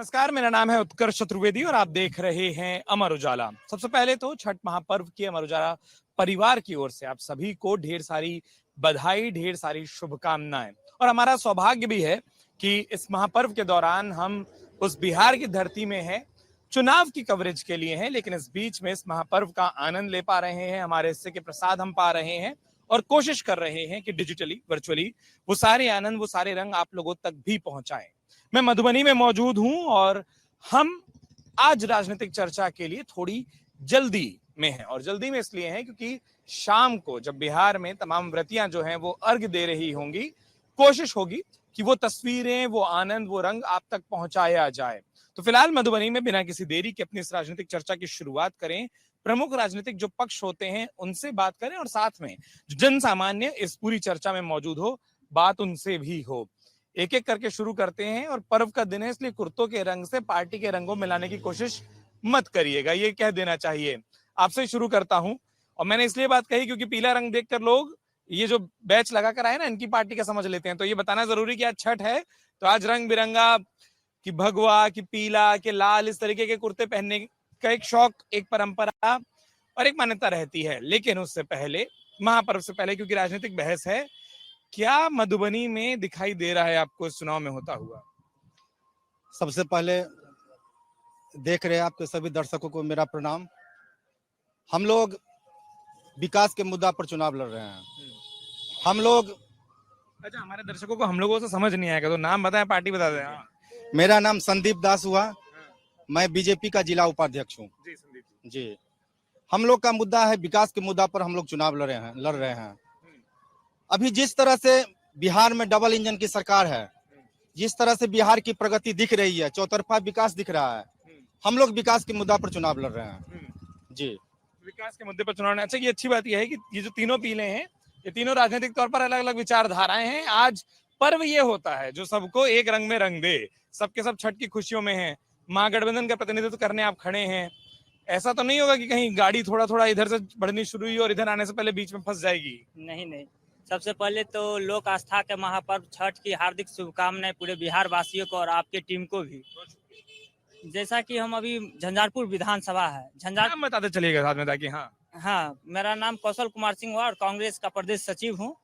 नमस्कार, मेरा नाम है उत्कर्ष चतुर्वेदी और आप देख रहे हैं अमर उजाला। सबसे पहले तो छठ महापर्व की अमर उजाला परिवार की ओर से आप सभी को ढेर सारी बधाई, ढेर सारी शुभकामनाएं। और हमारा सौभाग्य भी है कि इस महापर्व के दौरान हम उस बिहार की धरती में हैं, चुनाव की कवरेज के लिए हैं, लेकिन इस बीच में इस महापर्व का आनंद ले पा रहे हैं, हमारे हिस्से के प्रसाद हम पा रहे हैं और कोशिश कर रहे हैं कि डिजिटली, वर्चुअली वो सारे आनंद, वो सारे रंग आप लोगों तक भी पहुंचाएं। मैं मधुबनी में मौजूद हूं और हम आज राजनीतिक चर्चा के लिए थोड़ी जल्दी में हैं और जल्दी में इसलिए हैं क्योंकि शाम को जब बिहार में तमाम व्रतियां जो हैं वो अर्घ्य दे रही होंगी, कोशिश होगी कि वो तस्वीरें, वो आनंद, वो रंग आप तक पहुंचाया जाए। तो फिलहाल मधुबनी में बिना किसी देरी के अपनी इस राजनीतिक चर्चा की शुरुआत करें। प्रमुख राजनीतिक जो पक्ष होते हैं उनसे बात करें और साथ में जो जन सामान्य इस पूरी चर्चा में मौजूद हो, बात उनसे भी हो। एक एक करके शुरू करते हैं और पर्व का दिन है इसलिए कुर्तों के रंग से पार्टी के रंगों मिलाने की कोशिश मत करिएगा, ये कह देना चाहिए। आपसे शुरू करता हूं और मैंने इसलिए बात कही क्योंकि पीला रंग देखकर लोग ये जो बैच लगा कर आए ना, इनकी पार्टी का समझ लेते हैं। तो ये बताना जरूरी कि आज छठ है, तो आज रंग बिरंगा, कि भगवा, कि पीला, कि लाल, इस तरीके के कुर्ते पहनने का एक शौक, एक परंपरा और एक मान्यता रहती है। लेकिन उससे पहले, महापर्व से पहले, क्योंकि राजनीतिक बहस है, क्या मधुबनी में दिखाई दे रहा है आपको इस चुनाव में होता हुआ? सबसे पहले देख रहे आपके सभी दर्शकों को मेरा प्रणाम। हम लोग विकास के मुद्दा पर चुनाव लड़ रहे हैं। हम लोग अच्छा, हमारे दर्शकों को हम लोगों से समझ नहीं आएगा तो नाम बताएं, पार्टी बता दें। हाँ। मेरा नाम संदीप दास हुआ, मैं बीजेपी का जिला उपाध्यक्ष हूँ। जी संदीप जी, हम लोग का मुद्दा है विकास के मुद्दा पर हम लोग चुनाव लड़ रहे हैं। अभी जिस तरह से बिहार में डबल इंजन की सरकार है, जिस तरह से बिहार की प्रगति दिख रही है, चौतरफा विकास दिख रहा है, हम लोग विकास के मुद्दा पर चुनाव लड़ रहे हैं। जी, विकास के मुद्दे पर चुनाव। अच्छा, ये अच्छी बात यह है कि ये जो तीनों पीले हैं, ये तीनों राजनीतिक तौर पर अलग अलग विचारधाराएं हैं। आज पर्व ये होता है जो सबको एक रंग में रंग दे, सबके सब छठ की खुशियों में हैं। महागठबंधन का प्रतिनिधित्व करने आप खड़े हैं, ऐसा तो नहीं होगा कि कहीं गाड़ी थोड़ा थोड़ा इधर से बढ़नी शुरू हुई और इधर आने से पहले बीच में फंस जाएगी? नहीं नहीं, सबसे पहले तो लोक आस्था के महापर्व छठ की हार्दिक शुभकामनाएं पूरे बिहार वासियों को और आपके टीम को भी। जैसा कि हम अभी झंझारपुर विधानसभा है, नाम बताते चलिएगा साथ में ताकि। हाँ, मेरा नाम कौशल कुमार सिंह हुआ और कांग्रेस का प्रदेश सचिव हूँ।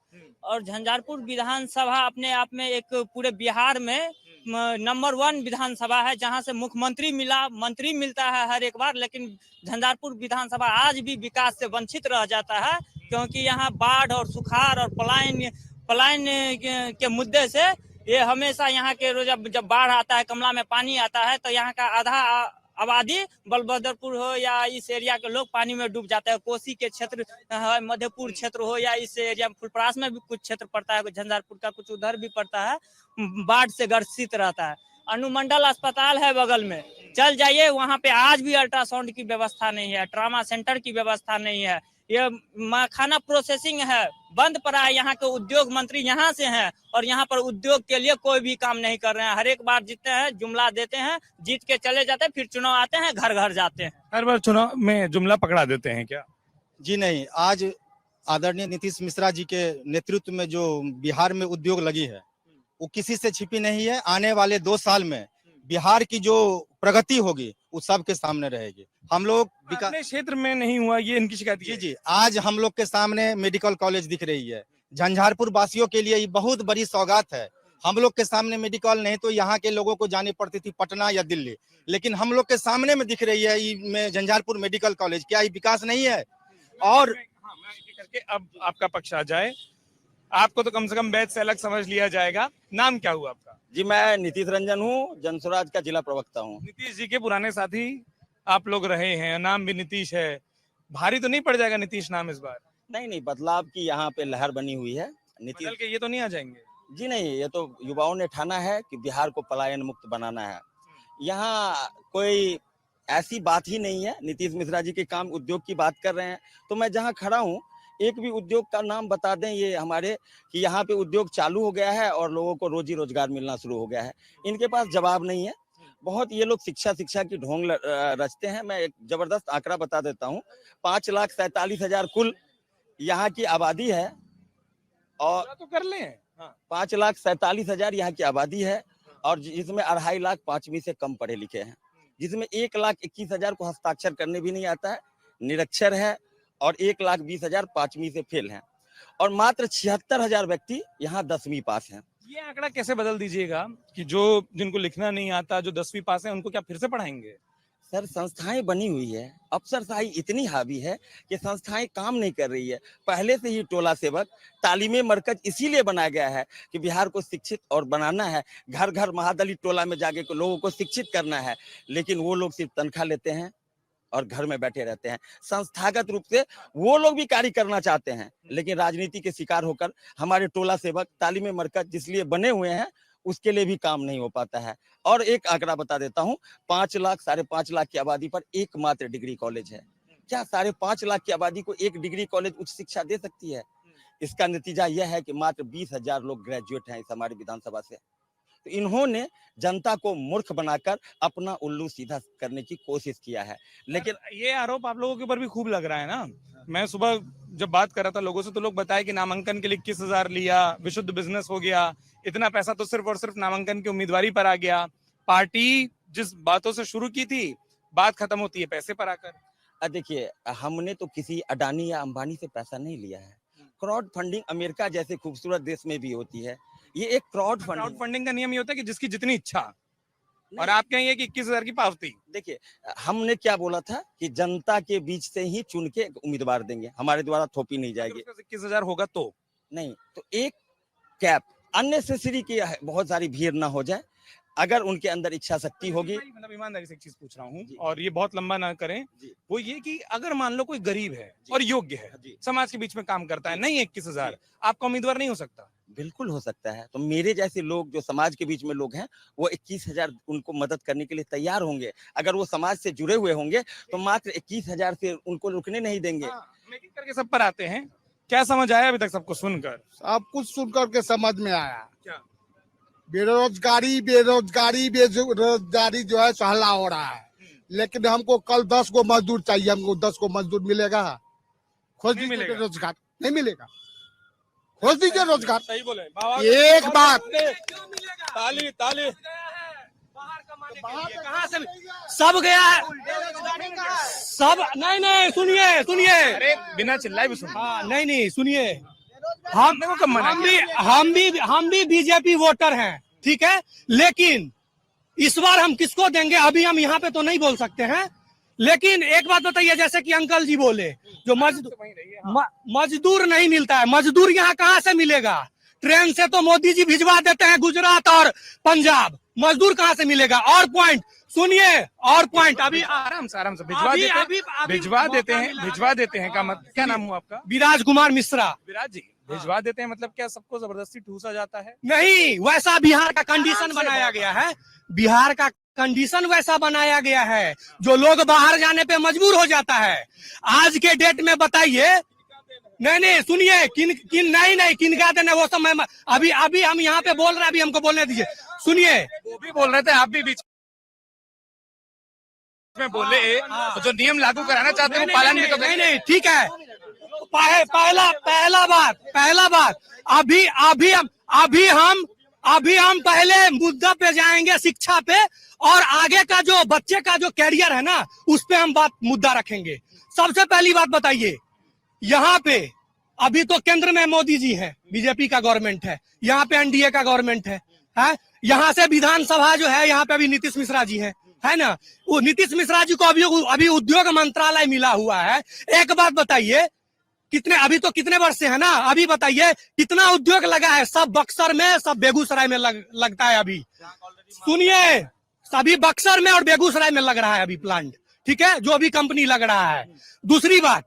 और झंझारपुर विधानसभा अपने आप में एक पूरे बिहार में नंबर 1 विधानसभा है, जहां से मुख्यमंत्री मंत्री मिलता है हर एक बार। लेकिन झंझारपुर विधानसभा आज भी विकास से वंचित रह जाता है, क्योंकि यहाँ बाढ़ और सुखाड़ और पलायन के मुद्दे से ये हमेशा यहाँ के जब बाढ़ आता है, कमला में पानी आता है, तो यहाँ का आधा आबादी बलभद्रपुर हो या इस एरिया के लोग पानी में डूब जाते हैं। कोसी के क्षेत्र, मधेपुर क्षेत्र हो या इस एरिया में फुलपरास में भी कुछ क्षेत्र पड़ता है, झंझारपुर का कुछ उधर भी पड़ता है, बाढ़ से ग्रसित रहता है। अनुमंडल अस्पताल है बगल में, चल जाइए, वहाँ पे आज भी अल्ट्रासाउंड की व्यवस्था नहीं है, ट्रामा सेंटर की व्यवस्था नहीं है। ये मखाना प्रोसेसिंग है, बंद पड़ा है। यहाँ के उद्योग मंत्री यहाँ से हैं और यहाँ पर उद्योग के लिए कोई भी काम नहीं कर रहे हैं। हर एक बार जीतते हैं, जुमला देते हैं, जीत के चले जाते हैं, फिर चुनाव आते हैं, घर घर जाते हैं। हर बार चुनाव में जुमला पकड़ा देते हैं क्या? जी नहीं, आज आदरणीय नीतीश मिश्रा जी के नेतृत्व में जो बिहार में उद्योग लगी है वो किसी से छिपी नहीं है। आने वाले 2 साल में बिहार की जो प्रगति होगी वो सबके सामने रहेगी। हम लोग अपने क्षेत्र में नहीं हुआ, ये इनकी शिकायत है। जी, आज हम लोग के सामने मेडिकल कॉलेज दिख रही है। झंझारपुर वासियों के लिए ये बहुत बड़ी सौगात है। हम लोग के सामने मेडिकल नहीं तो यहाँ के लोगों को जानी पड़ती थी पटना या दिल्ली, लेकिन हम लोग के सामने में दिख रही है ये झंझारपुर मेडिकल कॉलेज। क्या ये विकास नहीं है? और करके अब आपका पक्ष आ जाए, आपको तो कम से कम बैच से अलग समझ लिया जाएगा। नाम क्या हुआ आपका? जी, मैं नीतीश रंजन हूँ, जनस्वराज का जिला प्रवक्ता हूँ। नीतीश जी के पुराने साथी आप लोग रहे हैं, नाम भी नीतीश है, भारी तो नहीं पड़ जाएगा नीतीश नाम इस बार? नहीं, बदलाव की यहाँ पे लहर बनी हुई है। नीतीश के ये तो नहीं आ जाएंगे? जी नहीं, ये तो युवाओं ने ठाना है कि बिहार को पलायन मुक्त बनाना है। यहाँ कोई ऐसी बात ही नहीं है। नीतीश मिश्रा जी के काम उद्योग की बात कर रहे हैं, तो मैं जहाँ खड़ा हूँ एक भी उद्योग का नाम बता दें ये हमारे कि यहाँ पे उद्योग चालू हो गया है और लोगों को रोजी रोजगार मिलना शुरू हो गया है। इनके पास जवाब नहीं है। बहुत ये लोग शिक्षा की ढोंग रचते हैं। मैं एक जबरदस्त आंकड़ा बता देता हूँ। 5,47,000 कुल यहाँ की आबादी है और तो कर लें। 5,47,000 यहाँ की आबादी है और जिसमें 2.5 लाख 5वीं से कम पढ़े लिखे हैं, जिसमें 1,21,000 को हस्ताक्षर करने भी नहीं आता है, निरक्षर है, और 1,20,000 5वीं से फेल हैं, और मात्र 76,000 व्यक्ति यहाँ 10वीं पास हैं। ये आंकड़ा कैसे बदल दीजिएगा कि जो जिनको लिखना नहीं आता, जो 10वीं पास है, उनको क्या फिर से पढ़ाएंगे? सर, संस्थाएं बनी हुई है, अफसरशाही इतनी हावी है कि संस्थाएं काम नहीं कर रही है। पहले से ही टोला सेवक तालीमी मरकज इसीलिए बनाया गया है कि बिहार को शिक्षित और बनाना है, घर घर महादलित टोला में जाके लोगों को शिक्षित करना है, लेकिन वो लोग सिर्फ तनख्वाह लेते हैं और घर में बैठे रहते हैं। संस्थागत रूप से वो लोग भी कार्य करना चाहते हैं, लेकिन राजनीति के शिकार होकर हमारे टोला सेवक तालीमी मरकज जिसलिए बने हुए हैं उसके लिए भी काम नहीं हो पाता है। और एक आंकड़ा बता देता हूँ, 5 लाख 5.5 लाख की आबादी पर एकमात्र डिग्री कॉलेज है। क्या 5.5 लाख की आबादी को एक डिग्री कॉलेज उच्च शिक्षा दे सकती है? इसका नतीजा यह है कि मात्र 20,000 लोग ग्रेजुएट हैं इस हमारी विधानसभा से। तो इन्होंने जनता को मूर्ख बनाकर अपना उल्लू सीधा करने की कोशिश किया है। लेकिन ये आरोप आप लोगों के ऊपर भी खूब लग रहा है ना। मैं सुबह जब बात कर रहा था लोगों से, तो लोग बताए कि नामांकन के लिए 21,000 लिया, विशुद्ध बिजनेस हो गया, इतना पैसा तो सिर्फ और सिर्फ नामांकन की उम्मीदवारी पर आ गया। पार्टी जिस बातों से शुरू की थी, बात खत्म होती है पैसे पर आकर। देखिए, हमने तो किसी अडानी या अंबानी से पैसा नहीं लिया है। क्राउड फंडिंग अमेरिका जैसे खूबसूरत देश में भी होती है। ये एक क्राउड फंडिंग का नियम ये होता है कि जिसकी जितनी इच्छा, और आप कहेंगे कि 21,000 की पावती। देखिए, हमने क्या बोला था कि जनता के बीच से ही चुन के उम्मीदवार देंगे, हमारे द्वारा थोपी नहीं जाएगी। 21,000 होगा तो नहीं, तो एक कैप अननेसेसरी की बहुत सारी भीड़ ना हो जाए, अगर उनके अंदर इच्छा शक्ति होगी। मतलब ईमानदारी से एक चीज पूछ रहा हूँ, और ये बहुत लंबा ना करें, वो ये कि अगर मान लो कोई गरीब है और योग्य है, समाज के बीच में काम करता है, नहीं 21,000, आपका उम्मीदवार नहीं हो सकता? बिल्कुल हो सकता है। तो मेरे जैसे लोग जो समाज के बीच में लोग हैं, वो 21,000 उनको मदद करने के लिए तैयार होंगे। अगर वो समाज से जुड़े हुए होंगे तो मात्र 21,000 से उनको रुकने नहीं देंगे। मेकिंग करके सब पर आते हैं। क्या समझ आया अभी तक सबको सुनकर? सब कुछ सुनकर के समझ में आया। क्या? बेरोजगारी जो है सहला हो रहा है, लेकिन हमको कल 10 को मजदूर चाहिए, हमको 10 को मजदूर मिलेगा? खोज दीजिए रोजगार, नहीं मिलेगा। खोज दीजिए रोजगार। सही बोले। एक बात, ताली ताली। कहाँ से सब गया है, सब नहीं सुनिए अरे बिना चिल्लाए भी सुनो। हाँ नहीं सुनिए, हम भी बीजेपी वोटर हैं, ठीक है, लेकिन इस बार हम किसको देंगे अभी हम यहाँ पे तो नहीं बोल सकते हैं। लेकिन एक बात बताइए, जैसे कि अंकल जी बोले, जो मजदूर नहीं मिलता है, मजदूर यहाँ कहाँ से मिलेगा? ट्रेन से तो मोदी जी भिजवा देते हैं गुजरात और पंजाब, मजदूर कहाँ से मिलेगा? और पॉइंट सुनिए, और पॉइंट अभी आराम से भिजवा देते हैं का मतलब क्या? नाम हुआ आपका? विराज कुमार मिश्रा। विराज जी, भिजवा देते हैं मतलब क्या सबको जबरदस्ती ठूसा जाता है? नहीं, वैसा बिहार का कंडीशन बनाया गया है, बिहार का कंडीशन वैसा बनाया गया है, जो लोग बाहर जाने पे मजबूर हो जाता है। आज के डेट में बताइए, नहीं सुनिए, किन का देना वो सब मैं अभी हम यहाँ पे बोल रहे हैं, अभी हमको बोलने दीजिए। सुनिए, वो भी बोल रहे थे, आप भी बीच में बोले, तो जो नियम लागू कराना चाहते हैं पालन भी तो नहीं ठीक है। पहला बात अभी हम पहले मुद्दा पे जाएंगे, शिक्षा पे, और आगे का जो बच्चे का जो कैरियर है ना, उस पे हम मुद्दा रखेंगे। सबसे पहली बात बताइए, यहाँ पे अभी तो केंद्र में मोदी जी है, बीजेपी का गवर्नमेंट है, यहाँ पे एनडीए का गवर्नमेंट है। यहाँ से विधानसभा जो है, यहाँ पे अभी नीतीश मिश्रा जी है ना। वो नीतीश मिश्रा जी को अभी उद्योग मंत्रालय मिला हुआ है। एक बात बताइए, अभी तो कितने वर्ष से है ना, अभी बताइए कितना उद्योग लगा है? सब बक्सर में, सब बेगूसराय में लगता है अभी। सुनिए, सभी बक्सर में और बेगूसराय में लग रहा है अभी प्लांट, ठीक है, जो अभी कंपनी लग रहा है। दूसरी बात,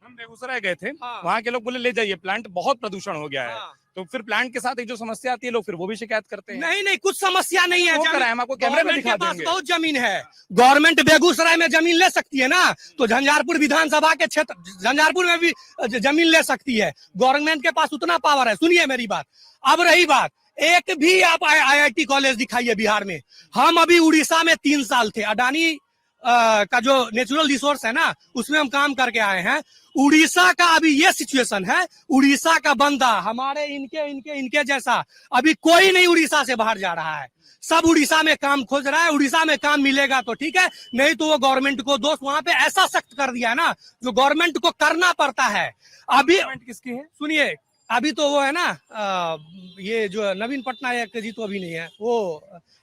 हम बेगूसराय गए थे, वहाँ के लोग बोले ले जाइए प्लांट, बहुत प्रदूषण हो गया है। तो फिर प्लांट के साथ एक जो समस्या आती है, लोग फिर वो भी शिकायत करते हैं। नहीं कुछ समस्या नहीं है, हम आपको कैमरे में दिखा देंगे। बहुत जमीन है, गवर्नमेंट बेगूसराय में जमीन ले सकती है ना, तो झंझारपुर विधानसभा के क्षेत्र झंझारपुर में भी जमीन ले सकती है, गवर्नमेंट के पास उतना पावर है। सुनिए मेरी बात। अब रही बात, एक भी आप IIT कॉलेज दिखाइए बिहार में। हम अभी उड़ीसा में 3 साल थे, अडानी का जो नेचुरल रिसोर्स है ना, उसमें हम काम करके आए हैं। उड़ीसा का अभी ये सिचुएशन है, उड़ीसा का बंदा हमारे इनके जैसा अभी कोई नहीं उड़ीसा से बाहर जा रहा है। सब उड़ीसा में काम खोज रहा है। उड़ीसा में काम मिलेगा तो ठीक है, नहीं तो वो गवर्नमेंट को दोस्त वहां पे ऐसा सख्त कर दिया है ना, जो गवर्नमेंट को करना पड़ता है। अभी किसकी है? सुनिए, अभी तो वो है ना ये जो नवीन पटनायक जी तो अभी नहीं है, वो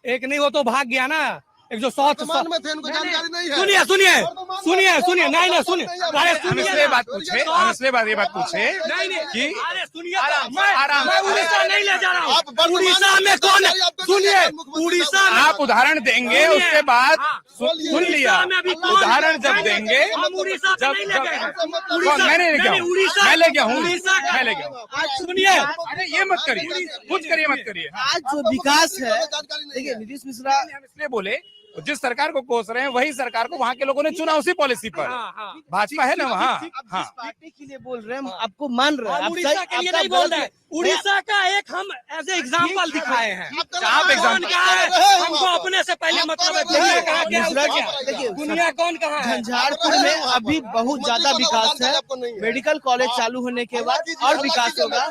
एक नहीं, वो तो भाग गया ना, एक जो वर्तमान में थे, उनको जानकारी नहीं है। सुनिए सुनिए सुनिए सुनिए, नहीं नहीं सुनिए, अरे हम सुनिए इसलिए बात पूछे, हम इसलिए ये बात पूछे नहीं नहीं कि अरे सुनिए, आराम से, मैं आराम से। उड़ीसा नहीं ले जा रहा आप हूँ। वर्तमान उड़ीसा में में कौन है? आपको सुनिए, मुख्यमंत्री उड़ीसा में आप उदाहरण देंगे, सुनिए। उसके बाद हाँ, सुन लिया। उड़ीसा में अभी कौन- उदाहरण जब नहीं, नहीं, देंगे, हम उड़ीसा जब नहीं ले गए हैं। कौन? मैं नहीं ले गया हूँ, उड़ीसा मैं ले गया हूँ, उड़ीसा का- मैं ले गया हूँ। सुनिए, अरे ये मत करिए, कुछ करिए मत करिए। आज जो विकास है, जानकारी नहीं देखिए है। नीतीश मिश्रा हम इसलिए बोले, जिस सरकार को कोस रहे हैं वही सरकार को वहाँ के लोगों ने चुना उसी पॉलिसी पर। हाँ, हाँ। भाजपा है ना वहाँ। आप हाँ, जिस पार्टी के लिए बोल रहे हैं, हम आपको मान रहे हैं। हम आप उड़ीसा सही- के लिए आपका नहीं बोल गलत रहे हैं, है। उड़ीसा का एक हम एज ए एग्जाम्पल दिखाए हैं। आप कौन एग्जाम्पल कहाँ है? रहे हैं हमको वहाँ पर। अपने से पहले आप मतलब कर है, रहे दुनिया हैं। कहाँ क्या मिश्रा है, जी, क्या? देखिए, दुनिया कौन कहाँ है? झंझारपुर में अभी बहुत ज्यादा विकास है। मेडिकल कॉलेज चालू होने के बाद और विकास होगा,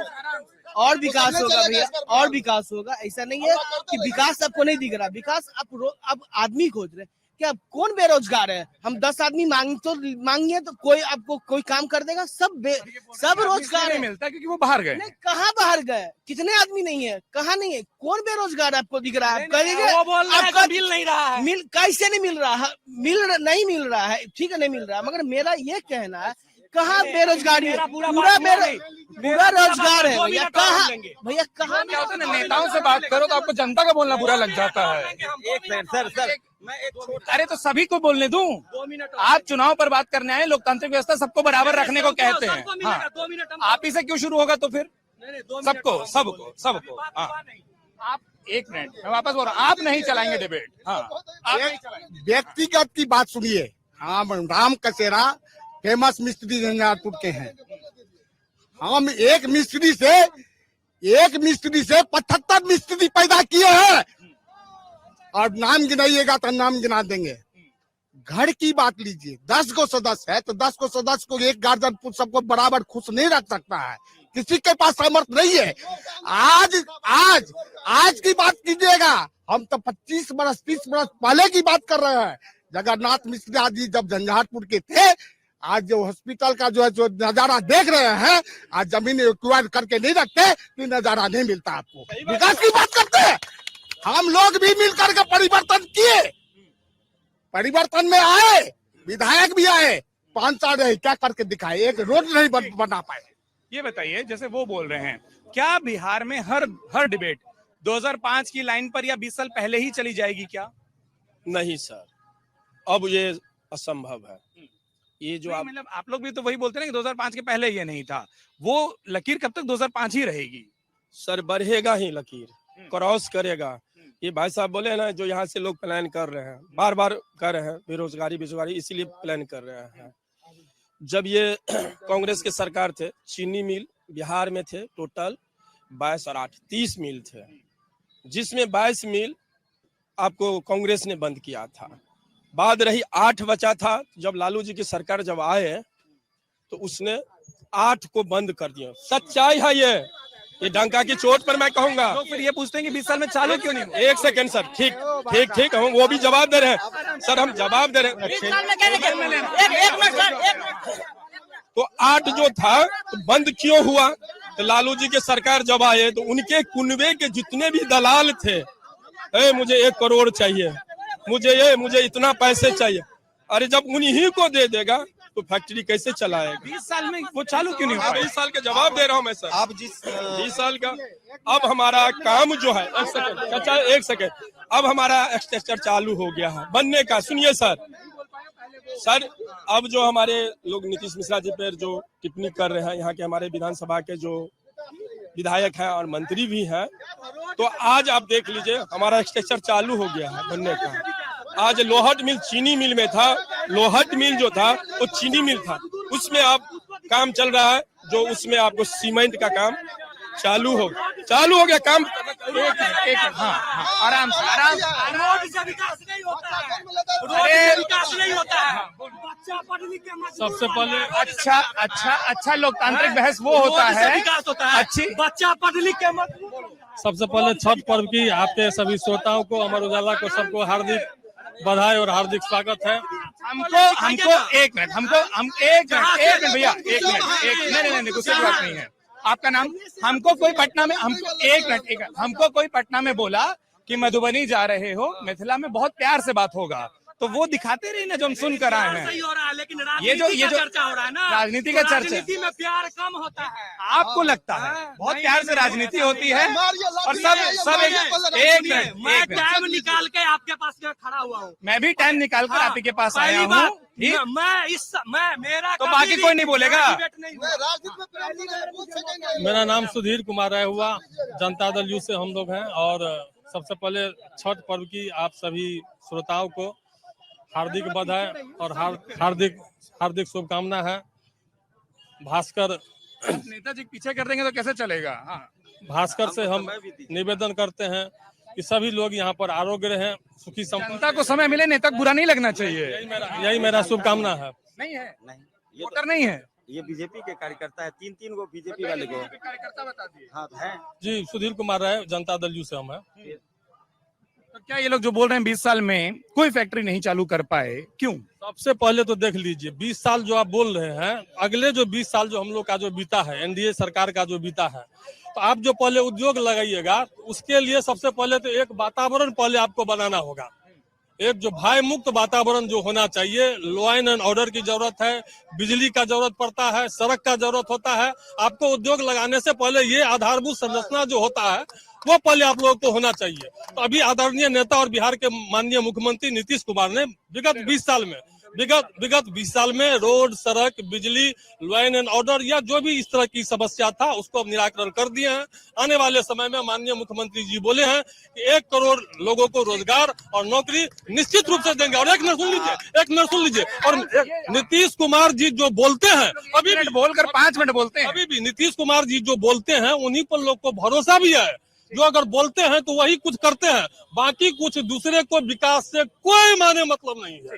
और विकास होगा भैया, और विकास होगा। ऐसा नहीं है कि विकास आपको नहीं दिख रहा, विकास अब आदमी खोज रहे हैं। क्या कौन बेरोजगार है? हम 10 आदमी मांगिए तो कोई आपको कोई काम कर देगा? सब रोजगार नहीं है। मिलता क्योंकि वो बाहर गए। नहीं, कहाँ बाहर गए? कितने आदमी नहीं है? कहाँ नहीं है? कौन बेरोजगार आपको दिख रहा है? आप कहिए, वो बोल रहा है आपका कि मिल नहीं रहा है। कैसे नहीं मिल रहा है? नहीं मिल रहा है, ठीक है, नहीं मिल रहा है, मगर मेरा ये कहना है, कहाँ बेरोजगारी है? पूरा रोजगार है भैया। कहाँ भैया, कहाँ क्या होता है ना, नेताओं से बात करो तो आपको जनता का बोलना बुरा लग जाता है। एक मिनट सर, मैं एक छोटा अरे तो सभी को बोलने दूं। 2 मिनट आप चुनाव पर बात करने आए, लोकतांत्रिक व्यवस्था सबको बराबर रखने को कहते हैं। हाँ, 2 मिनट आप ही से क्यों शुरू होगा तो फिर सबको सबको सबको। हाँ, आप एक मिनट, मैं वापस बोल रहा हूँ, आप नहीं चलाएंगे डिबेट। हाँ, आप नहीं चलाएंगे। व्यक्तिगत की बात सुनिए। हम राम कसेरा फेमस मिस्त्री झंझारपुर के हैं। हम एक मिस्त्री से 75 मिस्त्री पैदा किए हैं, और नाम गिनाइएगा तो नाम गिना देंगे। घर की बात लीजिए, 10 को सदस्य है तो 10 को सदस्य को एक गार्जियन सबको बराबर खुश नहीं रख सकता है। किसी के पास सामर्थ्य नहीं है। आज की बात कीजिएगा, हम तो 25 बरस 30 बरस पहले की बात कर रहे हैं। जगन्नाथ मिश्रा जी जब झंझारपुर के थे, आज जो हॉस्पिटल का जो नजारा देख रहे हैं, आज जमीन एक्वायर करके नहीं रखते तो नजारा नहीं मिलता आपको। विकास की बात करते हैं, हम लोग भी मिलकर के परिवर्तन किए, परिवर्तन में आए, विधायक भी आए, 5 साल रहे, क्या करके दिखाए? एक रोड नहीं बना पाए। ये बताइए, जैसे वो बोल रहे हैं, क्या बिहार में हर डिबेट 2005 की लाइन पर या 20 साल पहले ही चली जाएगी क्या? नहीं सर, अब ये असंभव है। ये जो नहीं, मतलब आप लोग भी तो वही बोलते हैं ना कि 2005 के पहले ये नहीं था। वो लकीर कब तक 2005 ही रहेगी? सर बढ़ेगा ही लकीर, क्रॉस करेगा। ये भाई साहब बोले ना, जो यहाँ से लोग प्लान कर रहे हैं, बार बार कर रहे हैं, बेरोजगारी इसीलिए प्लान कर रहे हैं। जब ये कांग्रेस के सरकार थे, चीनी मिल बिहार में थे टोटल 22 और 8 30 मिल थे, जिसमें 22 मिल आपको कांग्रेस ने बंद किया था। बाद रही 8 बचा था। जब लालू जी की सरकार जब आए तो उसने 8 को बंद कर दिया। सच्चाई है ये डंका की चोट पर मैं कहूंगा। तो फिर ये पूछते हैं कि 20 साल में चालू क्यों नहीं हुआ? एक सेकंड सर, ठीक हम वो भी जवाब दे रहे हैं सर, हम जवाब दे रहे हैं। तो 8 जो था तो बंद क्यों हुआ? तो लालू जी के सरकार जब आए तो उनके कुनबे के जितने भी दलाल थे, मुझे 1 करोड़ चाहिए, मुझे इतना पैसे चाहिए। अरे जब उन्हीं को दे देगा तो फैक्ट्री कैसे चलाएगा? 20 साल में वो चालू क्यों नहीं हुआ? 20 साल के जवाब दे रहा हूँ मैं सर। आप जिस 20 साल का अब हमारा काम जो है, एक सेकंड, अब हमारा स्ट्रक्चर चालू हो गया है बनने का। सुनिए सर, अब जो हमारे लोग नीतीश मिश्रा जी पर जो टिप्पणी कर रहे हैं, यहाँ के हमारे विधानसभा के जो विधायक हैं और मंत्री भी हैं, तो आज आप देख लीजिए हमारा स्ट्रक्चर चालू हो गया है बनने का। आज लोहट मिल चीनी मिल में था, लोहट मिल जो था वो चीनी मिल था, उसमें अब काम चल रहा है, जो उसमें आपको सीमेंट का काम चालू हो गया, काम हाँ हाँ, आराम से आराम रोड से विकास नहीं होता है, रोड अरे से विकास नहीं होता है। बच्चा पढ़ लिख के मजदूर सबसे पहले अच्छा अच्छा अच्छा लोकतांत्रिक बहस वो होता रोड से है। विकास होता है, अच्छी बच्चा पढ़ लिख के मजदूर। सबसे पहले छठ पर्व की आपके सभी श्रोताओं को, अमर उजाला को, सबको हार्दिक बधाई और हार्दिक स्वागत है। हमको एक मिनट भैया, एक मिनट नहीं गुस्से की बात नहीं है। आपका नाम? हमको कोई पटना में, हमको एक मिनट हमको कोई पटना में बोला कि मधुबनी जा रहे हो, मिथिला में बहुत प्यार से बात होगा, तो वो दिखाते रही ना जो हम सुन कर आए हैं। सही हो रहा है, लेकिन ये जो चर्चा हो रहा है ना, राजनीति का चर्चा, राजनीति में प्यार कम होता है। आपको लगता है बहुत प्यार से राजनीति होती है और सब एक मैं मिनट टाइम निकाल के आपके पास खड़ा हुआ हूँ। मैं भी टाइम निकाल कर आप ही के पास आया पहली बात, हूँ, ठीक? मैं मेरा तो कभी बाकी भी कोई नहीं बोलेगा? डिबेट नहीं हुआ। मेरा नाम सुधीर कुमार राय हुआ, जनता दल यू से हम लोग हैं। और सबसे पहले छठ पर्व की आप सभी श्रोताओं को हार्दिक बधाई और हार्दिक शुभकामना है। भास्कर नेताजी पीछे कर देंगे तो कैसे चलेगा? हाँ। भास्कर से हम निवेदन करते हैं कि सभी लोग यहाँ पर आरोग्य रहें, सुखी संपन्न। जनता को समय मिले, नेता को बुरा नहीं लगना चाहिए। यही मेरा शुभकामना है। नहीं है, नहीं वोटर नहीं है, ये बीजेपी के कार्यकर्ता है, तीन गो बीजेपी वाले को कार्यकर्ता बता दिए। हाँ है। जी, सुधीर कुमार राय, जनता दल यू से हम हैं। तो क्या ये लोग जो बोल रहे हैं 20 साल में कोई फैक्ट्री नहीं चालू कर पाए, क्यों? सबसे पहले तो देख लीजिए 20 साल जो आप बोल रहे हैं, अगले जो 20 साल जो हम लोग का जो बीता है, एनडीए सरकार का जो बीता है, तो आप जो पहले उद्योग लगाइएगा, उसके लिए सबसे पहले तो एक वातावरण पहले आपको बनाना होगा। एक जो भय मुक्त वातावरण जो होना चाहिए, लॉ एंड ऑर्डर की जरूरत है, बिजली का जरूरत पड़ता है, सड़क का जरूरत होता है। आपको उद्योग लगाने से पहले ये आधारभूत संरचना जो होता है वो पहले आप लोगों को होना चाहिए। तो अभी आदरणीय नेता और बिहार के माननीय मुख्यमंत्री नीतीश कुमार ने विगत 20 साल में रोड, सड़क, बिजली, लॉ एंड ऑर्डर या जो भी इस तरह की समस्या था उसको अब निराकरण कर दिए हैं। आने वाले समय में माननीय मुख्यमंत्री जी बोले हैं कि 1 करोड़ लोगों को रोजगार और नौकरी निश्चित रूप से देंगे। और एक मिनट सुन लीजिए, और नीतीश कुमार जी जो बोलते हैं, अभी भी बोलकर 5 मिनट बोलते हैं, अभी भी नीतीश कुमार जी जो बोलते हैं उन्हीं पर लोग को भरोसा भी है। जो अगर बोलते हैं तो वही कुछ करते हैं, बाकी कुछ दूसरे को विकास से कोई माने मतलब नहीं है।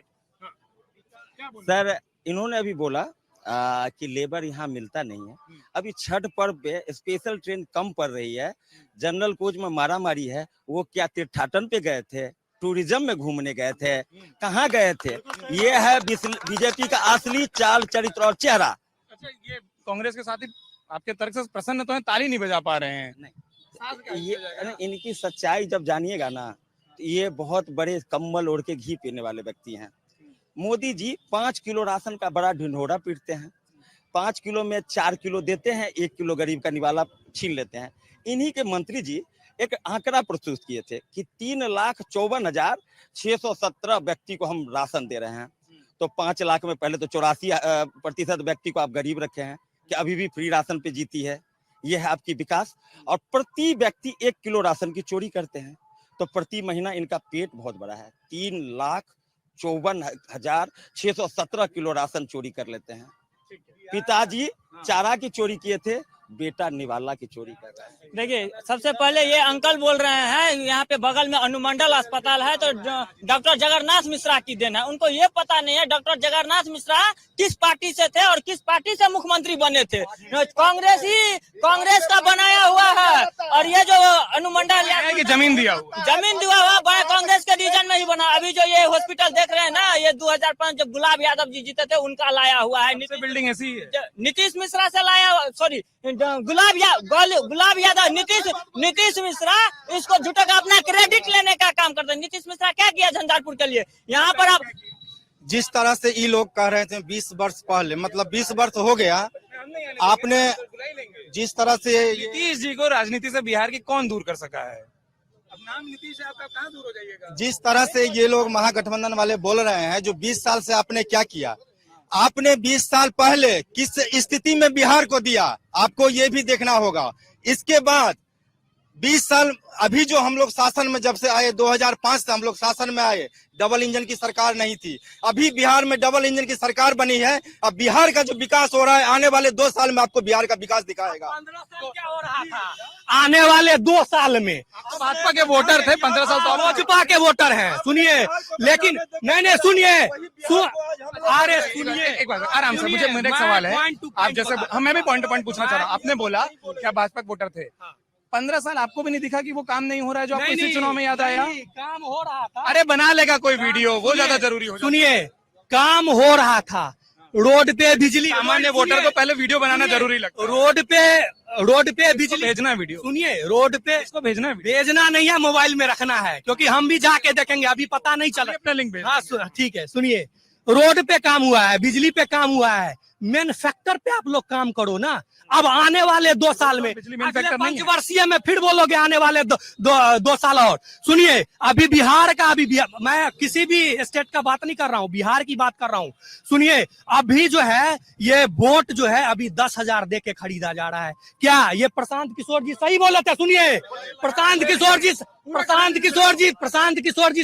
सर, इन्होंने अभी बोला कि लेबर यहाँ मिलता नहीं है। अभी छठ पर्व पे स्पेशल ट्रेन कम पड़ रही है, जनरल कोच में मारामारी है। वो क्या तीर्थाटन पे गए थे, टूरिज्म में घूमने गए थे, कहाँ गए थे? ये है बीजेपी का असली चाल, चरित्र और चेहरा। अच्छा, ये कांग्रेस के साथी आपके तर्क से प्रसन्न तो है, ताली नहीं बजा पा रहे हैं। ये इनकी सच्चाई जब जानिएगा ना, तो ये बहुत बड़े कम्बल ओढ़ के घी पीने वाले व्यक्ति हैं। मोदी जी 5 किलो राशन का बड़ा ढिंढोरा पीटते हैं, 5 किलो में 4 किलो देते हैं, 1 किलो गरीब का निवाला छीन लेते हैं। इन्हीं के मंत्री जी एक आंकड़ा प्रस्तुत किए थे कि 3,54,617 व्यक्ति को हम राशन दे रहे हैं। तो 5 लाख में पहले तो 84% व्यक्ति को आप गरीब रखे हैं कि अभी भी फ्री राशन पे जीती है। ये है आपकी विकास। और प्रति व्यक्ति 1 किलो राशन की चोरी करते हैं, तो प्रति महीना इनका पेट बहुत बड़ा है। 3,54,617 किलो राशन चोरी कर लेते हैं। पिताजी चारा की चोरी किए थे, बेटा निवाला की चोरी कर रहा है। देखिए, सबसे पहले ये अंकल बोल रहे हैं यहाँ पे बगल में अनुमंडल अस्पताल है तो डॉक्टर जगन्नाथ मिश्रा की देन है। उनको ये पता नहीं है डॉक्टर जगन्नाथ मिश्रा किस पार्टी से थे और किस पार्टी से मुख्यमंत्री बने थे। कांग्रेस का बनाया हुआ है। और ये जो अनुमंडल जमीन दिया हुआ बड़ा कांग्रेस के रीजन में ही बना। अभी जो ये हॉस्पिटल देख रहे हैं ना, ये 2005 जब गुलाब यादव जी जीते थे उनका लाया हुआ है। बिल्डिंग ऐसी है, नीतीश मिश्रा से लाया, सॉरी गुलाब यादव, नीतीश मिश्रा इसको झूठे का अपना क्रेडिट लेने का काम करते हैं। नीतीश मिश्रा क्या किया झंझारपुर के लिए? यहाँ पर आप जिस तरह से ये लोग कह रहे थे 20 वर्ष पहले, मतलब 20 वर्ष हो गया, आपने जिस तरह से नीतीश जी को राजनीति से बिहार की कौन दूर कर सका है? अब नाम नीतीश है आपका, कहाँ दूर हो जाइएगा? जिस तरह से ये लोग महागठबंधन वाले बोल रहे हैं, जो 20 साल से आपने क्या किया, आपने 20 साल पहले किस स्थिति में बिहार को दिया, आपको ये भी देखना होगा। इसके बाद 20 साल अभी जो हम लोग शासन में जब से आए 2005 से हम लोग शासन में आए, डबल इंजन की सरकार नहीं थी। अभी बिहार में डबल इंजन की सरकार बनी है। अब बिहार का जो विकास हो रहा है आने वाले 2 साल में आपको बिहार का विकास दिखाएगा। 15 साल क्या हो रहा था आने वाले 2 साल में? भाजपा के वोटर थे 15 साल तो भाजपा के वोटर हैं, सुनिए। लेकिन नहीं सुनिए, अरे सुनिए एक बात आराम से, मुझे मेरा एक सवाल है। आप जैसे मैं भी पॉइंट टू पॉइंट पूछना चाह रहा हूँ। आपने बोला क्या भाजपा के वोटर थे, 15 साल आपको भी नहीं दिखा कि वो काम नहीं हो रहा है जो आपको इसी चुनाव में याद आया? काम हो रहा था। अरे बना लेगा कोई वीडियो, वो ज्यादा जरूरी हो। सुनिए, काम हो रहा था, रोड पे बिजली, सामान्य वोटर को पहले वीडियो बनाना जरूरी लगता है। रोड पे बिजली भेजना है वीडियो, सुनिए, रोड पे इसको भेजना है, भेजना नहीं है, मोबाइल में रखना है, क्योंकि हम भी जाके देखेंगे, अभी पता नहीं चला। अपना लिंक भेज। हाँ ठीक है, सुनिए, रोड पे काम हुआ है, बिजली पे काम हुआ है, मैन्युफैक्चर पे आप लोग काम करो ना। अब आने वाले 2 साल में, बिजली मैन्युफैक्चर नहीं है। 5 वर्षीय में फिर बोलोगे आने वाले 2 साल और। सुनिए, अभी बिहार का, मैं किसी भी स्टेट का बात नहीं कर रहा हूँ, बिहार की बात कर रहा हूँ। सुनिए, अभी जो है ये वोट जो है अभी 10,000 दे के खरीदा जा रहा है। क्या ये प्रशांत किशोर जी सही बोले थे? सुनिए, प्रशांत किशोर जी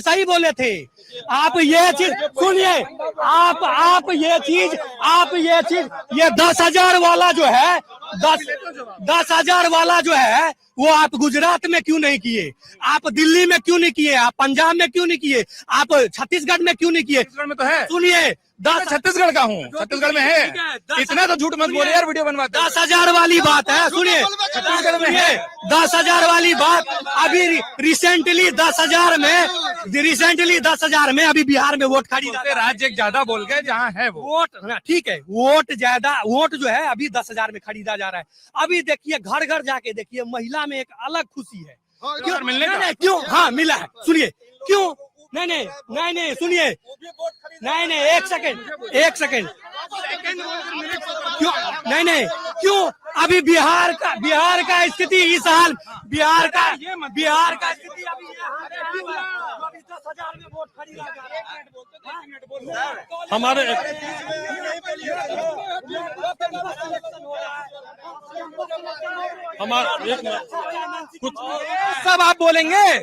सही बोले थे। आप ये चीज सुनिए, आप ये चीज ये 10,000 वाला जो है, 10,000 वाला जो है वो आप गुजरात में क्यों नहीं किए? आप दिल्ली में क्यों नहीं किए? आप पंजाब में क्यों नहीं किए? आप छत्तीसगढ़ में क्यों नहीं किए? छत्तीसगढ़ में तो है। सुनिए, मैं छत्तीसगढ़ का हूँ, छत्तीसगढ़ में है। इतना तो झूठ मत बोले यार, वीडियो बनवाते। 10,000 वाली बात है, सुनिए, छत्तीसगढ़ में है 10,000 वाली बात। अभी रिसेंटली 10,000 में अभी बिहार में वोट खरीदा। राज्य एक ज्यादा बोल गए जहाँ है वो वोट, ठीक है, वोट जो है अभी 10,000 में खरीदा जा रहा है। अभी देखिए, घर घर जाके देखिए, महिला में एक अलग खुशी है। क्यों मिलने का? क्यों? हाँ मिला है। सुनिए, क्यों? नहीं सुनिए, नहीं एक सेकंड क्यों? नहीं क्यों? अभी बिहार का स्थिति इस हाल, बिहार का स्थिति अभी ये हाल है, क्यों है? अभी 10,000 में वोट खरीदा जा रहा है। हमारे कुछ सब आप बोलेंगे।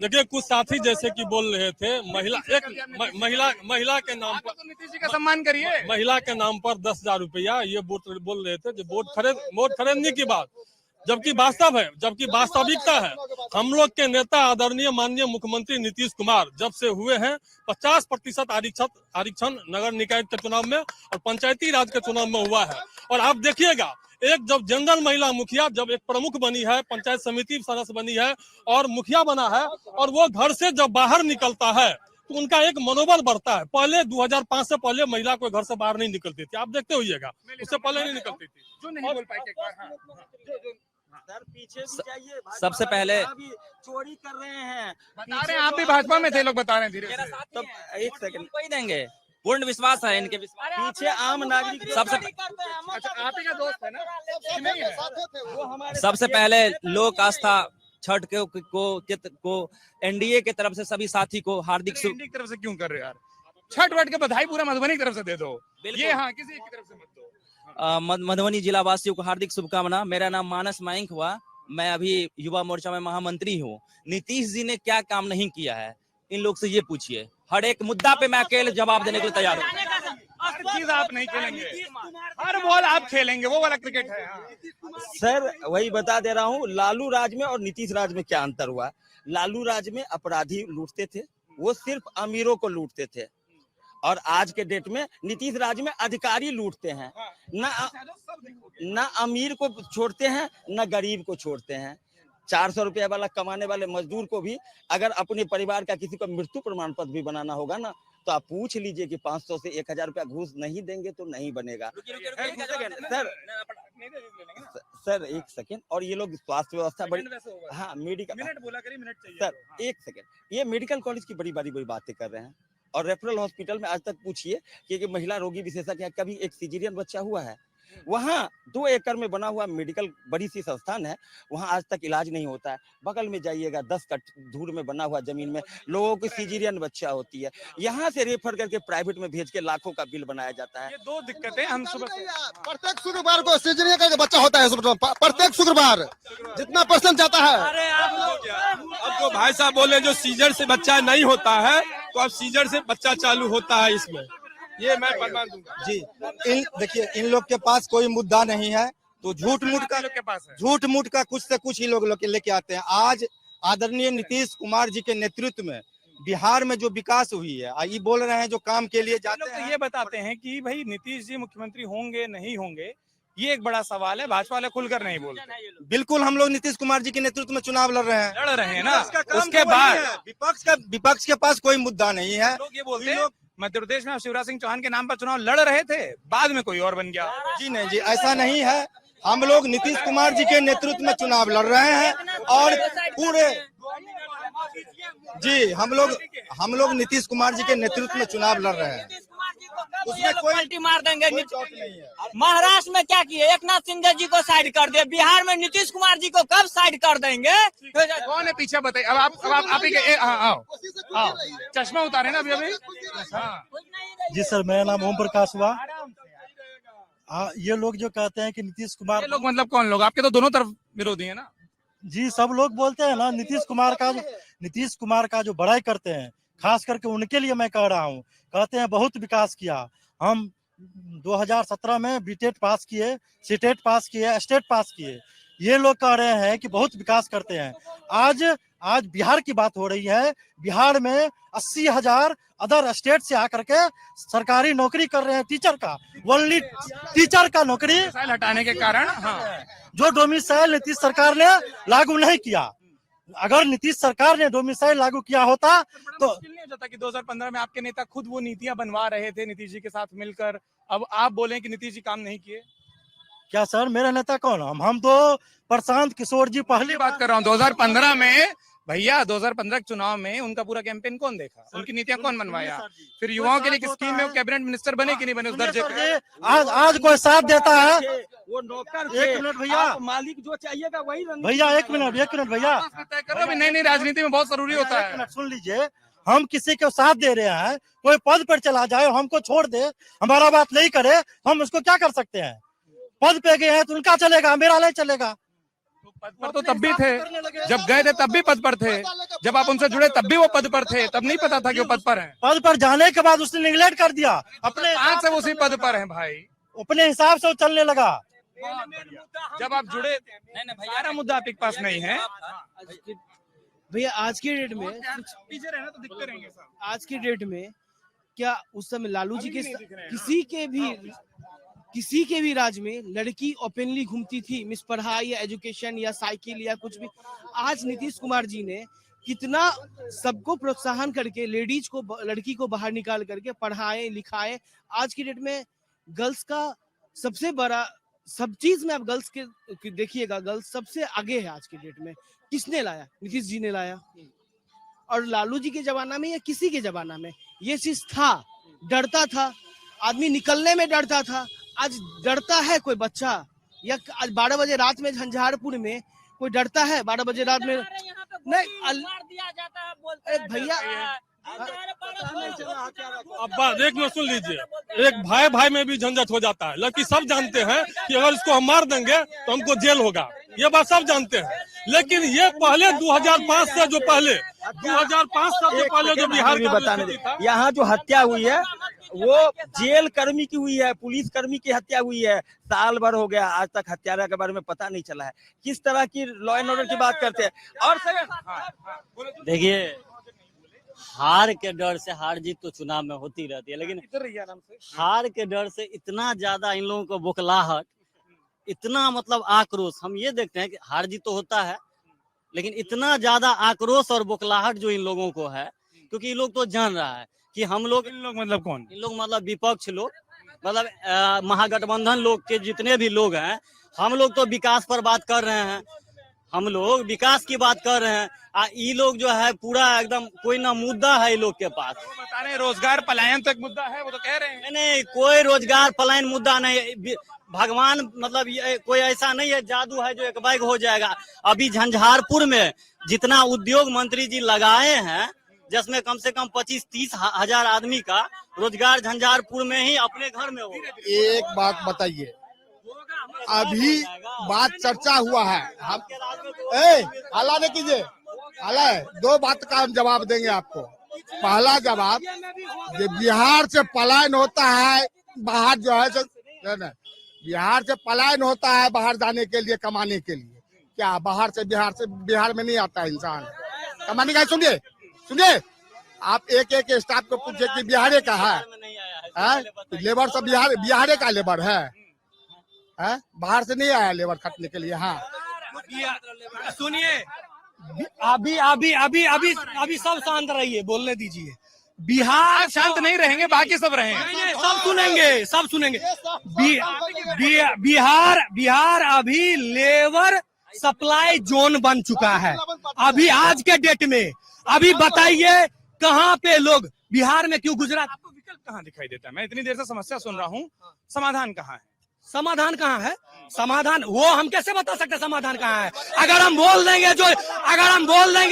देखिए, कुछ साथी जैसे कि बोल रहे थे, महिला के नाम पर, नीतीश जी का सम्मान करिए। महिला के नाम पर 10,000 रुपया ये वोट बोल रहे थे, जो वोट खरीदने की बात, जबकि वास्तविकता है। हम लोग के नेता आदरणीय माननीय मुख्यमंत्री नीतीश कुमार जब से हुए हैं 50% आरक्षण नगर निकाय के चुनाव में और पंचायती राज के चुनाव में हुआ है। और आप देखिएगा, एक जब जनरल महिला मुखिया जब एक प्रमुख बनी है, पंचायत समिति सदस्य बनी है और मुखिया बना है, और वो घर से जब बाहर निकलता है तो उनका एक मनोबल बढ़ता है। पहले 2005 से पहले महिला कोई घर से बाहर नहीं निकलती थी, आप देखते होइएगा, उससे पहले नहीं निकलती थी। जो नहीं बोल पाए एक बार, सर पीछे भी जाइए, सबसे पहले चोरी कर रहे हैं, बता रहे हैं आप भी भाजपा में थे, लोग बता रहे हैं धीरे से। तब एक सेकंड, कोई देंगे, पूर्ण विश्वास है इनके विश्वास। पीछे आम नागरिक सबसे अच्छा, आप ही का दोस्त है ना? नहीं है। सबसे पहले लोक आस्था छठ को एनडीए की तरफ से सभी साथी को हार्दिक एनडीए की तरफ से क्यों कर रहे हो यार? छठ वट के बधाई पूरा मधुबनी की तरफ से दे दो। ये हाँ, किसी की तरफ से मत दो। मधुबनी जिला वासियों को हार्दिक शुभकामना। मेरा नाम मानस माइंक हुआ, मैं अभी युवा मोर्चा में महामंत्री हूँ। नीतीश जी ने क्या काम नहीं किया है, इन लोग से ये पूछिए। हर एक मुद्दा पे मैं अकेले जवाब देने के लिए तैयार हूँ। चीज आप नहीं खेलेंगे, हर बॉल आप खेलेंगे, वो वाला क्रिकेट है। सर वही बता दे रहा हूँ, लालू राज में और नीतीश राज में क्या अंतर हुआ। लालू राज में अपराधी लूटते थे, वो सिर्फ अमीरों को लूटते थे, और आज के डेट में नीतीश राज में अधिकारी लूटते हैं, ना अमीर को छोड़ते हैं ना गरीब को छोड़ते हैं। 400 रुपया वाला कमाने वाले मजदूर को भी अगर अपने परिवार का किसी को मृत्यु प्रमाण पत्र भी बनाना होगा ना, तो आप पूछ लीजिए कि 500 से 1,000 रुपया घूस नहीं देंगे तो नहीं बनेगा। सर एक सेकेंड, और ये लोग स्वास्थ्य व्यवस्था बड़ी, हाँ मेडिकल, सर एक सेकेंड, ये मेडिकल कॉलेज की बड़ी बड़ी बातें कर रहे हैं, और रेफरल हॉस्पिटल में आज तक पूछिए कि महिला रोगी विशेषज्ञ कभी एक सीजेरियन बच्चा हुआ है? वहाँ 2 एकड़ में बना हुआ मेडिकल बड़ी सी संस्थान है, वहाँ आज तक इलाज नहीं होता है। बगल में जाइएगा 10 कट दूर में बना हुआ जमीन में लोगों की सीजरियन बच्चा होती है, यहाँ से रेफर करके प्राइवेट में भेज के लाखों का बिल बनाया जाता है। ये दो दिक्कतें हम सुबह से प्रत्येक शुक्रवार को सीजरियन का बच्चा होता है, प्रत्येक शुक्रवार जितना परसेंट जाता है। अब तो भाई साहब बोले जो सीजर से बच्चा नहीं होता है तो अब सीजर से बच्चा चालू होता है इसमें, ये मैं प्रमाण दूंगा। जी, देखिए इन लोग के पास कोई मुद्दा नहीं है तो झूठ मूठ का कुछ से कुछ ही लोग लेके आते हैं। आज आदरणीय नीतीश कुमार जी के नेतृत्व में बिहार में जो विकास हुई है, ये बोल रहे हैं जो काम के लिए जाते हैं। ये बताते हैं कि भाई नीतीश जी मुख्यमंत्री होंगे नहीं होंगे, ये एक बड़ा सवाल है। भाजपा वाले खुलकर नहीं बोलते। बिल्कुल हम लोग नीतीश कुमार जी के नेतृत्व में चुनाव लड़ रहे हैं ना। उसके बाद विपक्ष के पास कोई मुद्दा नहीं है। लोग ये बोलते हैं मध्य प्रदेश में शिवराज सिंह चौहान के नाम पर चुनाव लड़ रहे थे, बाद में कोई और बन गया। जी नहीं जी, ऐसा नहीं है। हम लोग नीतीश कुमार जी के नेतृत्व में चुनाव लड़ रहे हैं और पूरे जी हम लोग नीतीश कुमार जी के नेतृत्व में चुनाव लड़ रहे हैं। उसमें कोई पलटी मार देंगे। महाराष्ट्र में क्या किए, एकनाथ शिंदे जी को साइड कर दिए, बिहार में नीतीश कुमार जी को कब साइड कर देंगे? कौन है पीछे बताइए। अब आप ही के आओ चश्मा उतारे ना अभी। जी सर, मेरा नाम ओम प्रकाश हुआ। ये लोग जो कहते हैं कि नीतीश कुमार, ये लोग मतलब कौन लोग? आपके तो दोनों तरफ विरोधी है ना। जी सब लोग बोलते हैं ना नीतीश कुमार का जो बड़ाई करते हैं, खास करके उनके लिए मैं कह रहा हूँ। कहते हैं बहुत विकास किया। हम 2017 में बीटेट पास किए, सीटेट पास किए, स्टेट पास किए। ये लोग कह रहे हैं कि बहुत विकास करते हैं। आज बिहार की बात हो रही है। बिहार में 80,000 अदर स्टेट से आकर के सरकारी नौकरी कर रहे हैं। टीचर का, ओनली टीचर का नौकरी हटाने के कारण जो डोमिसाइल नीतीश सरकार ने लागू नहीं किया। अगर नीतीश सरकार ने डोमिसाइल लागू किया होता तो मुश्किल नहीं हो जाता कि 2015 में आपके नेता खुद वो नीतियां बनवा रहे थे नीतीश जी के साथ मिलकर। अब आप बोले कि नीतीश जी काम नहीं किए। क्या सर, मेरा नेता कौन? हम तो प्रशांत किशोर जी पहली बात कर रहा हूँ। 2015 में भैया 2015 के चुनाव में उनका पूरा कैंपेन कौन देखा? उनकी नीतियां कौन बनवाया? फिर युवाओं के लिए स्कीम में वो कैबिनेट मिनिस्टर बने कि नहीं बने उस दर्जे पे? आज कोई साथ देता है? वो नौकर, एक मिनट भैया, मालिक जो चाहिएगा वही भैया एक मिनट भैया, तय करो। नहीं, राजनीति में बहुत जरूरी होता है। सुन लीजिए, हम किसी के साथ दे रहे हैं, कोई पद पर चला जाए हमको छोड़ दे, हमारा बात नहीं करे, हम उसको क्या कर सकते हैं? पद पे गए हैं तो उनका चलेगा, मेरा नहीं चलेगा। पद पर तो तब भी थे, जब गए थे तब भी पद पर थे, जब आप उनसे जुड़े तब भी वो पद पर थे, तब नहीं पता था कि वो पद पर हैं। पद पर जाने के बाद उसने निगलेक्ट कर दिया, अपने हाथ से उसी पद पर हैं भाई, अपने हिसाब से वो चलने लगा। जब आप जुड़े भैया, मुद्दा आपके पास नहीं है भैया। आज के डेट में पीछे रहना तो दिखते रहेंगे सब। आज के डेट में क्या उस समय लालू जी के किसी के भी राज में लड़की ओपनली घूमती थी, मिस पढ़ाई या एजुकेशन या साइकिल या कुछ भी? आज नीतीश कुमार जी ने कितना सबको प्रोत्साहन करके लड़की को बाहर निकाल करके पढ़ाए लिखाए। आज की डेट में गर्ल्स का सबसे बड़ा, सब चीज में आप गर्ल्स के देखिएगा, गर्ल्स सबसे आगे है आज की डेट में। किसने लाया? नीतीश जी ने लाया। और लालू जी के जमाना में या किसी के जमाना में ये चीज था, डरता था आदमी, निकलने में डरता था। आज डरता है कोई बच्चा? या आज 12 बजे रात में झंझारपुर में कोई डरता है? 12 बजे रात में नहीं भैया। अब्बा एक मिनट सुन लीजिए, एक भाई में भी झंझट हो जाता है। लड़की सब जानते हैं कि अगर इसको हम मार देंगे तो हमको जेल होगा, ये बात सब जानते हैं। लेकिन ये पहले 2005 से जो पहले जो बिहार का बताने, यहाँ जो हत्या हुई है वो जेल कर्मी की हुई है, पुलिस कर्मी की हत्या हुई है। साल भर हो गया, आज तक हत्यारा के बारे में पता नहीं चला है। किस तरह की लॉ एंड ऑर्डर की बात करते हैं। और देखिए, हार के डर से, हार जीत तो चुनाव में होती रहती है, लेकिन हार के डर से इतना ज्यादा इन लोगों को बौखलाहट, इतना मतलब आक्रोश। हम ये देखते हैं कि हार जीत तो होता है, लेकिन इतना ज्यादा आक्रोश और बौखलाहट जो इन लोगों को है, क्योंकि ये लोग तो जान रहा है कि हम लोग, इन लोग मतलब कौन? इन लोग मतलब विपक्ष लोग, मतलब महागठबंधन लोग के जितने भी लोग हैं, हम लोग तो विकास पर बात कर रहे हैं। हम लोग विकास की बात कर रहे हैं, ये लोग जो है पूरा एकदम कोई ना मुद्दा है ये लोग के पास। वो बता रहे हैं रोजगार पलायन तक मुद्दा है, वो तो कह रहे हैं। नहीं, कोई रोजगार पलायन मुद्दा नहीं। भगवान मतलब ये कोई ऐसा नहीं है जादू है जो एक बैग हो जाएगा। अभी झंझारपुर में जितना उद्योग मंत्री जी लगाए हैं, जिसमें कम से कम 25-30 हजार आदमी का रोजगार झंझारपुर में ही अपने घर में हो। एक बात बताइए, अभी बात चर्चा हुआ है, हम हल्ला नहीं कीजिए, हल्ला है। दो बात का हम जवाब देंगे आपको। पहला जवाब, ये बिहार से पलायन होता है बाहर, जो है बिहार से पलायन होता है बाहर जाने के लिए, कमाने के लिए। क्या बाहर से बिहार में नहीं आता इंसान कमाने का? सुनिए सुनिए, आप एक एक स्टाफ को पूछे कि बिहार का है, लेबर सब बिहार का लेबर है, बाहर से नहीं आया लेबर खटने के लिए। हाँ सुनिए, अभी अभी अभी अभी अभी सब शांत रहिए, बोलने दीजिए। बिहार शांत नहीं रहेंगे, बाकी सब रहेंगे। सब सुनेंगे, सब सुनेंगे। बिहार अभी लेबर सप्लाई जोन बन चुका है अभी आज के डेट में। अभी बताइए कहाँ पे लोग बिहार में क्यों? गुजरात आपको विकल्प कहाँ दिखाई देता है? मैं इतनी देर से समस्या सुन रहा हूँ, समाधान कहाँ है? समाधान कहाँ है? समाधान वो हम कैसे बता सकते हैं समाधान कहाँ है? अगर हम बोल देंगे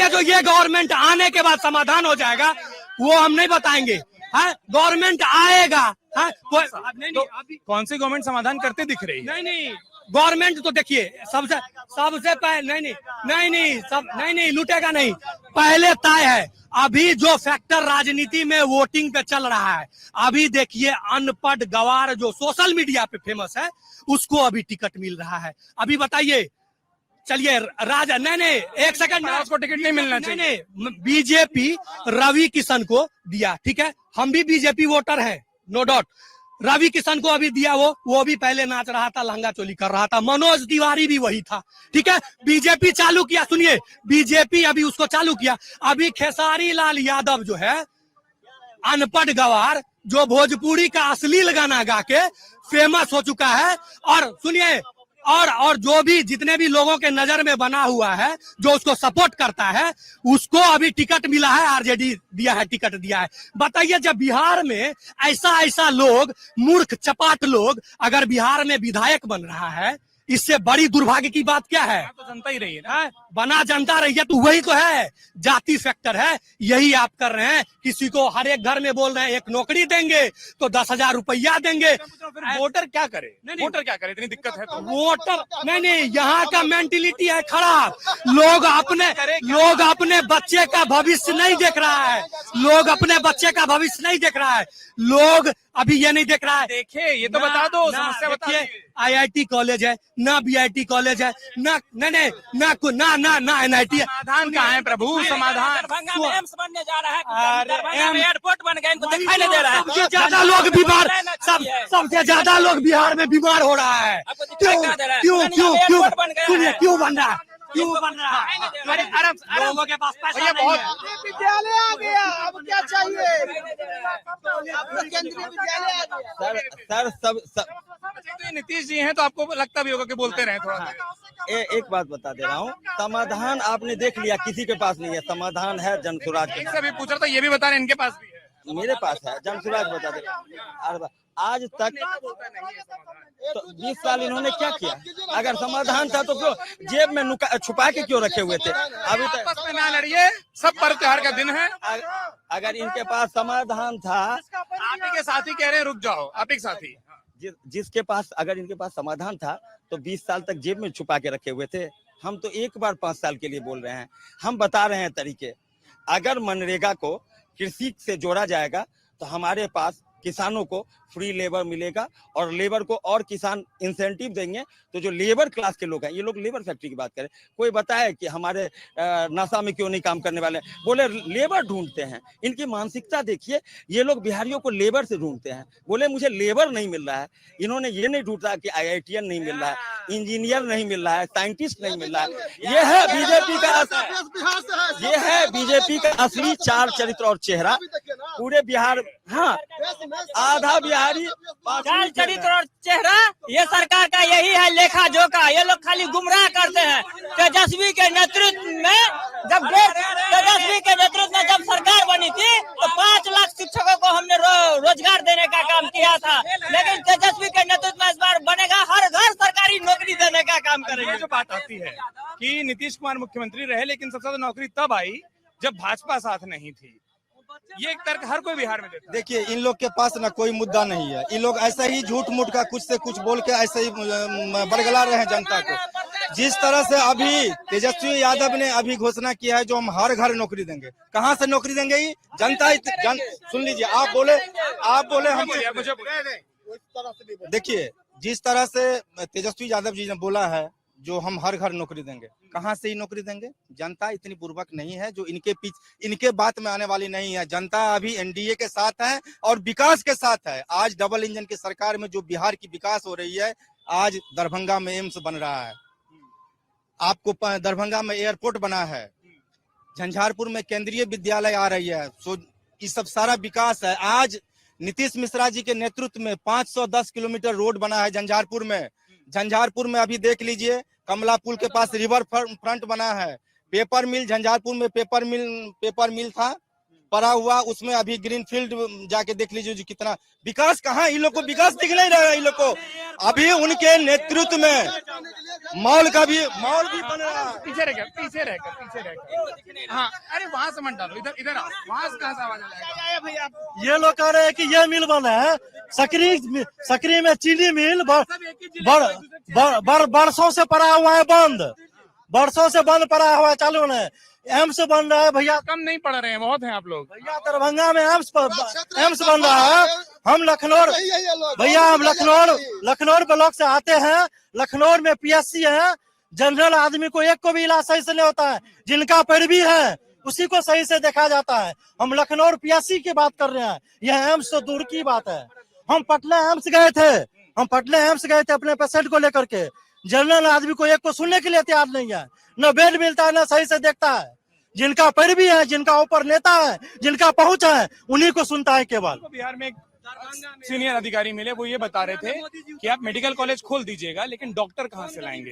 जो ये गवर्नमेंट आने के बाद समाधान हो जाएगा, वो हम नहीं बताएंगे। गवर्नमेंट आएगा, कौन सी गवर्नमेंट समाधान करते दिख रही है? नहीं, गवर्नमेंट तो देखिए सबसे पहले नहीं लूटेगा नहीं, पहले तय है। अभी जो फैक्टर राजनीति में वोटिंग पे चल रहा है, अभी देखिए अनपढ़ गवार जो सोशल मीडिया पे फेमस है, उसको अभी टिकट मिल रहा है। अभी बताइए, चलिए नहीं एक सेकंड, उसको टिकट नहीं मिलना चाहिए। नहीं, बीजेपी रवि किशन को दिया, ठीक है, हम भी बीजेपी वोटर हैं, नो डाउट। रवि किशन को अभी दिया, वो भी पहले नाच रहा था, लहंगा चोली कर रहा था। मनोज तिवारी भी वही था, ठीक है। बीजेपी चालू किया, सुनिए, बीजेपी अभी उसको चालू किया। अभी खेसारी लाल यादव जो है अनपढ़ गवार, जो भोजपुरी का अश्लील गाना गा के फेमस हो चुका है। और सुनिए, और जो भी जितने भी लोगों के नजर में बना हुआ है, जो उसको सपोर्ट करता है, उसको अभी टिकट मिला है, आरजेडी दिया है, टिकट दिया है। बताइए, जब बिहार में ऐसा लोग, मूर्ख चपाट लोग अगर बिहार में विधायक बन रहा है, इससे बड़ी दुर्भाग्य की बात क्या है? तो जनता ही रही है ना, बना जनता रही है, तो वही तो है, जाति फैक्टर है। यही आप कर रहे हैं, किसी को हर एक घर में बोल रहे हैं एक नौकरी देंगे तो 10,000 रुपया देंगे। फिर वोटर क्या करे? वोटर क्या करे? इतनी दिक्कत है तो वोटर नहीं, यहाँ का मेंटेलिटी है खराब। लोग अपने बच्चे का भविष्य नहीं देख रहा है, लोग अपने बच्चे का भविष्य नहीं देख रहा है, लोग अभी ये नहीं देख रहा है। देखिए, ये तो बता दो, समस्या बताइए। IIT कॉलेज है ना, BIT कॉलेज है ना, ना NIT है। समाधान कहाँ है प्रभु? समाधान एम्स बनने जा रहा है, एयरपोर्ट बन गया, इनको दिखाई नहीं दे रहा है। सबसे ज्यादा लोग बीमार, सबसे ज्यादा लोग बिहार में बीमार हो रहा है। क्यों सुनिए, क्यों बन रहा है? लोगों के पास पैसा नहीं है। विद्यालय आ गया, अब क्या चाहिए? केंद्रीय विद्यालय आ गया। सर तो नीतीश जी हैं, तो आपको लगता भी होगा कि बोलते रहे थोड़ा। एक बात बता दे रहा हूँ, समाधान आपने देख लिया, किसी के पास नहीं है समाधान, है जनसुराज के। इनसे भी पूछ रहा था, ये भी बता रहे इनके पास भी है। मेरे पास है, जनसुराज बता दे। आज तक तो 20 साल इन्होंने क्या किया? अगर समाधान था तो क्यों जेब में छुपा के क्यों रखे हुए थे? अभी तक आपस में ना लड़िए, सब पर्व त्योहार का दिन है। अगर इनके पास समाधान था, आप ही के साथी कह रहे हैं रुक जाओ, आप ही के साथी। जिसके पास, अगर इनके पास समाधान था तो 20 साल तक जेब में छुपा के रखे हुए थे। हम तो एक बार 5 साल के लिए बोल रहे हैं, हम बता रहे हैं तरीके। अगर मनरेगा को कृषि से जोड़ा जाएगा तो हमारे पास किसानों को फ्री लेबर मिलेगा, और लेबर को और किसान इंसेंटिव देंगे, तो जो लेबर क्लास के लोग हैं, ये लोग लेबर फैक्ट्री की बात करें, कोई बताए कि हमारे नासा में क्यों नहीं काम करने वाले, बोले लेबर ढूंढते हैं। इनकी मानसिकता देखिए, ये लोग बिहारियों को लेबर से ढूंढते हैं, बोले मुझे लेबर नहीं मिल रहा है। इन्होंने ये नहीं ढूंढा कि IITian नहीं मिल रहा है, इंजीनियर नहीं मिल रहा है, साइंटिस्ट नहीं मिल रहा है। ये है बीजेपी का असली चार चरित्र और चेहरा। पूरे बिहार, हाँ आधा बिहारी चाल चरित्र और चेहरा ये सरकार का यही है लेखा जोखा। ये लोग खाली गुमराह करते हैं। तेजस्वी के नेतृत्व में जब सरकार बनी थी तो 5 लाख शिक्षकों को हमने रोजगार देने का काम किया था, लेकिन तेजस्वी के नेतृत्व में इस बार बनेगा हर घर सरकारी नौकरी देने का काम करेंगे। जो बात आती है कि नीतीश कुमार मुख्यमंत्री रहे, लेकिन सबसे ज्यादा नौकरी तब आई जब भाजपा साथ नहीं थी। ये एक तर्क हर कोई बिहार में देता है। देखिए, इन लोग के पास ना कोई मुद्दा नहीं है। इन लोग ऐसा ही झूठ मूठ का कुछ से कुछ बोल के ऐसे ही बरगला रहे हैं जनता को। जिस तरह से अभी तेजस्वी यादव ने अभी घोषणा किया है जो हम हर घर नौकरी देंगे, कहाँ से नौकरी देंगे? ये जनता सुन लीजिए, आप बोले हम। देखिए, जिस तरह से तेजस्वी यादव जी ने बोला है जो हम हर घर नौकरी देंगे, कहाँ से ही नौकरी देंगे? जनता इतनी बुर्बक नहीं है जो इनके बात में आने वाली नहीं है। जनता अभी एनडीए के साथ है और विकास के साथ है। आज डबल इंजन की सरकार में जो बिहार की विकास हो रही है, आज दरभंगा में एम्स बन रहा है, आपको दरभंगा में एयरपोर्ट बना है, झंझारपुर में केंद्रीय विद्यालय आ रही है। सो ये सब सारा विकास है। आज नीतीश मिश्रा जी के नेतृत्व में 510 किलोमीटर रोड बना है झंझारपुर में। झंझारपुर में अभी देख लीजिए, कमला पुल के पास रिवर फ्रंट बना है। पेपर मिल, झंझारपुर में पेपर मिल था पड़ा हुआ, उसमें अभी ग्रीन फील्ड जाके देख लीजिए जो कितना विकास। कहाँ इन लोग को विकास दिख नहीं रहा है। इन लोग को अभी उनके नेतृत्व में मॉल भी बन रहा है। पीछे रहकर। हाँ, अरे वहाँ से मत डालो, इधर आओ। वहाँ से कहाँ से आवाज आएगा भैया? ये लोग कह रहे हैं कि ये मिल बना है सकरी में चीनी मिल बरसों से पड़ा हुआ है बंद, बरसों से बंद पड़ा हुआ है, चालू नहीं। एम्स बन रहा है भैया। कम नहीं पढ़ रहे हैं, बहुत हैं आप लोग। भैया दरभंगा में एम्स बन रहा है। हम लखनऊ ब्लॉक से आते हैं। लखनऊ में पीएससी है। जनरल आदमी को एक को भी इलाज सही से नहीं होता है। जिनका पैरवी है उसी को सही से देखा जाता है। हम लखनऊ पीएससी की बात कर रहे हैं, यह एम्स तो दूर की बात है। हम पटना एम्स गए थे अपने पेशेंट को लेकर के। जनरल आदमी को एक को सुनने के लिए तैयार नहीं है, न बेड मिलता है, न सही से देखता है। जिनका पैरवी है, जिनका ऊपर नेता है, जिनका पहुंच है, उन्हीं को सुनता है केवल। बिहार में एक सीनियर अधिकारी मिले, वो ये बता रहे थे कि आप मेडिकल कॉलेज खोल दीजिएगा, लेकिन डॉक्टर कहाँ से लाएंगे?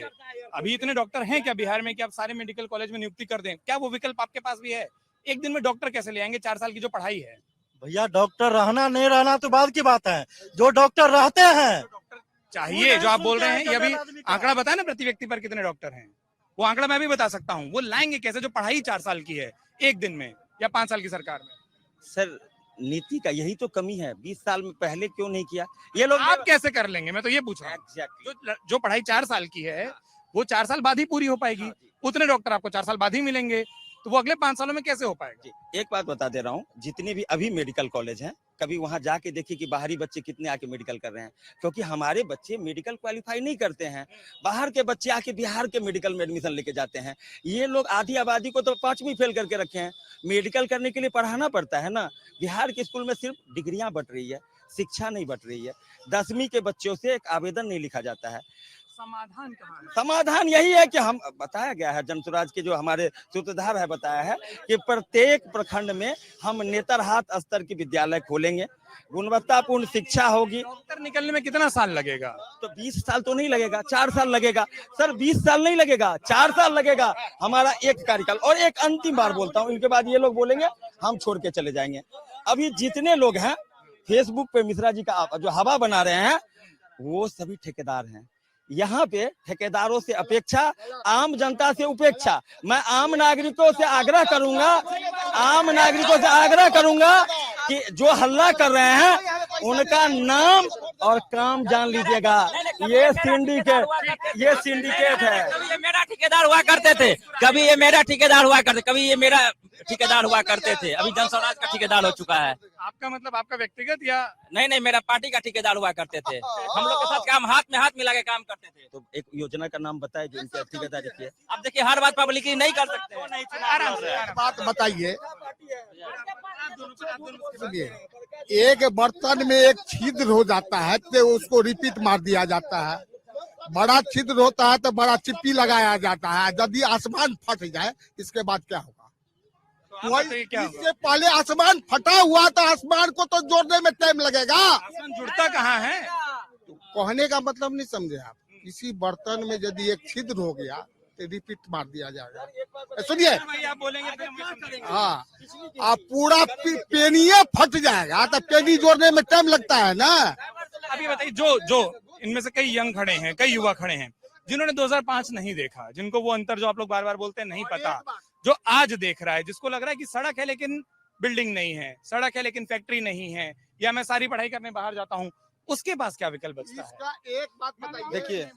अभी इतने डॉक्टर हैं क्या बिहार में कि आप सारे मेडिकल कॉलेज में नियुक्ति कर दें? क्या वो विकल्प आपके पास भी है? एक दिन में डॉक्टर कैसे ले आएंगे? 4 साल की जो पढ़ाई है। भैया डॉक्टर रहना नहीं रहना तो बाद की बात है। जो डॉक्टर रहते हैं चाहिए, जो आप बोल रहे हैं, ये अभी आंकड़ा बताए ना प्रति व्यक्ति पर कितने डॉक्टर हैं, वो आंकड़ा मैं भी बता सकता हूँ। वो लाएंगे कैसे जो पढ़ाई 4 साल की है एक दिन में, या 5 साल की सरकार में? सर, नीति का यही तो कमी है। 20 साल में पहले क्यों नहीं किया? ये लोग आप कैसे कर लेंगे? मैं तो ये पूछ रहा हूँ। जो पढ़ाई 4 साल की है वो 4 साल बाद ही पूरी हो पाएगी। उतने डॉक्टर आपको 4 साल बाद ही मिलेंगे, तो वो अगले 5 सालों में कैसे हो पाएगा? एक बात बता दे रहा हूँ, जितने भी अभी मेडिकल कॉलेज हैं, कभी वहां जाके देखिए कि बाहरी बच्चे कितने आके मेडिकल कर रहे हैं। क्योंकि हमारे बच्चे मेडिकल क्वालिफाई नहीं करते हैं, बाहर के बच्चे आके बिहार के मेडिकल में एडमिशन लेके जाते हैं। ये लोग आधी आबादी को तो 5वीं फेल करके रखे हैं। मेडिकल करने के लिए पढ़ाना पड़ता है ना। बिहार के स्कूल में सिर्फ डिग्रियां बट रही है, शिक्षा नहीं बट रही है। 10वीं के बच्चों से एक आवेदन नहीं लिखा जाता है। समाधान कहाँ है? समाधान यही है कि हम बताया गया है, जनसुराज के जो हमारे सूत्रधार है बताया है कि प्रत्येक प्रखंड में हम नेतरहाट स्तर की विद्यालय खोलेंगे, गुणवत्तापूर्ण शिक्षा होगी। डॉक्टर निकलने में कितना साल लगेगा? तो 20 साल तो नहीं लगेगा, 4 साल लगेगा। सर 20 साल नहीं लगेगा, 4 साल लगेगा हमारा एक कार्यकाल। और एक अंतिम बार बोलता हूँ, इनके बाद ये लोग बोलेंगे हम छोड़ के चले जाएंगे। अभी जितने लोग हैं फेसबुक पे मिश्रा जी का जो हवा बना रहे हैं, वो सभी ठेकेदार हैं। यहाँ पे ठेकेदारों से अपेक्षा, आम जनता से उपेक्षा। मैं आम नागरिकों से आग्रह करूंगा कि जो हल्ला कर रहे हैं उनका नाम और काम जान लीजिएगा। ये सिंडिकेट है। कभी ये मेरा ठेकेदार हुआ करते थे, कभी ये मेरा ठेकेदार हुआ करते थे। अभी जनस्वराज का ठेकेदार हो चुका है। आपका मतलब आपका व्यक्तिगत या? नहीं, मेरा पार्टी का ठेकेदार हुआ करते थे। हम लोग के साथ काम हाथ में हाथ मिला के काम करते थे। तो एक योजना का नाम बताए जो इनके ठेकेदारी की है। अब देखिए हर बात पब्लिक नहीं कर सकते। बात बताइए, एक बर्तन में एक छिद्र हो जाता है तो उसको रिपीट मार दिया जाता है। बड़ा छिद्र होता है तो बड़ा चिप्पी लगाया जाता है। यदि आसमान फट जाए इसके बाद क्या होगा? तो वही क्या इससे पहले आसमान फटा हुआ था, आसमान को तो जोड़ने में टाइम लगेगा। आसमान जुड़ता कहाँ है? कहने का मतलब नहीं समझे आप। किसी बर्तन में यदि एक छिद्र हो गया तो रिपीट मार दिया जाएगा। सुनिए, आप बोलेंगे फिर हम क्या करेंगे? हाँ, आप पूरा पेनिये फट जाएगा तो पेनी जोड़ने में टाइम लगता है ना। अभी बताइए, जो इनमें से कई यंग खड़े हैं, कई युवा खड़े हैं जिन्होंने 2005 नहीं देखा, जिनको वो अंतर जो आप लोग बार बार बोलते हैं नहीं पता, जो आज देख रहा है, जिसको लग रहा है कि सड़क है लेकिन बिल्डिंग नहीं है, सड़क है लेकिन फैक्ट्री नहीं है, या मैं सारी पढ़ाई करने बाहर जाता हूँ, उसके पास क्या विकल्प बचता है? इसका एक बात बताइए। देखिए,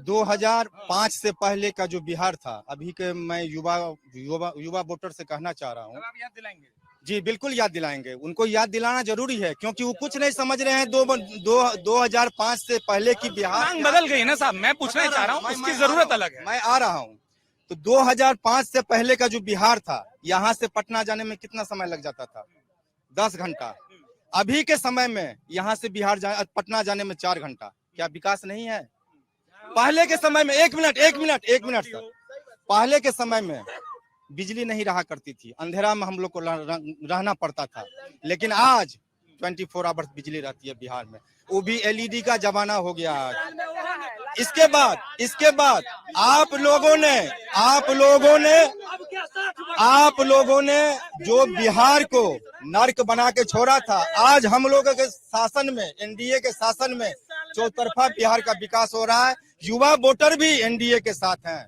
2005 से पहले का जो बिहार था, अभी के मैं युवा वोटर से कहना चाह रहा हूँ। आप याद दिलाएंगे? जी बिल्कुल याद दिलाएंगे, उनको याद दिलाना जरूरी है, क्योंकि वो कुछ नहीं समझ रहे हैं। 2005 से पहले की बिहार मांग बदल गई ना साहब, मैं पूछना चाह रहा हूँ, उसकी जरूरत अलग है। मैं आ रहा हूँ। तो 2005 से पहले का जो बिहार था, यहाँ से पटना जाने में कितना समय लग जाता था? 10 घंटा। अभी के समय में यहाँ से पटना जाने में 4 घंटा। क्या विकास नहीं है? पहले के समय में एक मिनट सर, पहले के समय में बिजली नहीं रहा करती थी, अंधेरा में हम लोग को रहना पड़ता था, लेकिन आज 24 आवर्स बिजली रहती है बिहार में, वो भी एलईडी का जमाना हो गया है। इसके बाद आप लोगों ने जो बिहार को नर्क बना के छोड़ा था, आज हम लोगों के शासन में, एनडीए के शासन में चौतरफा बिहार का विकास हो रहा है। युवा वोटर भी एनडीए के साथ हैं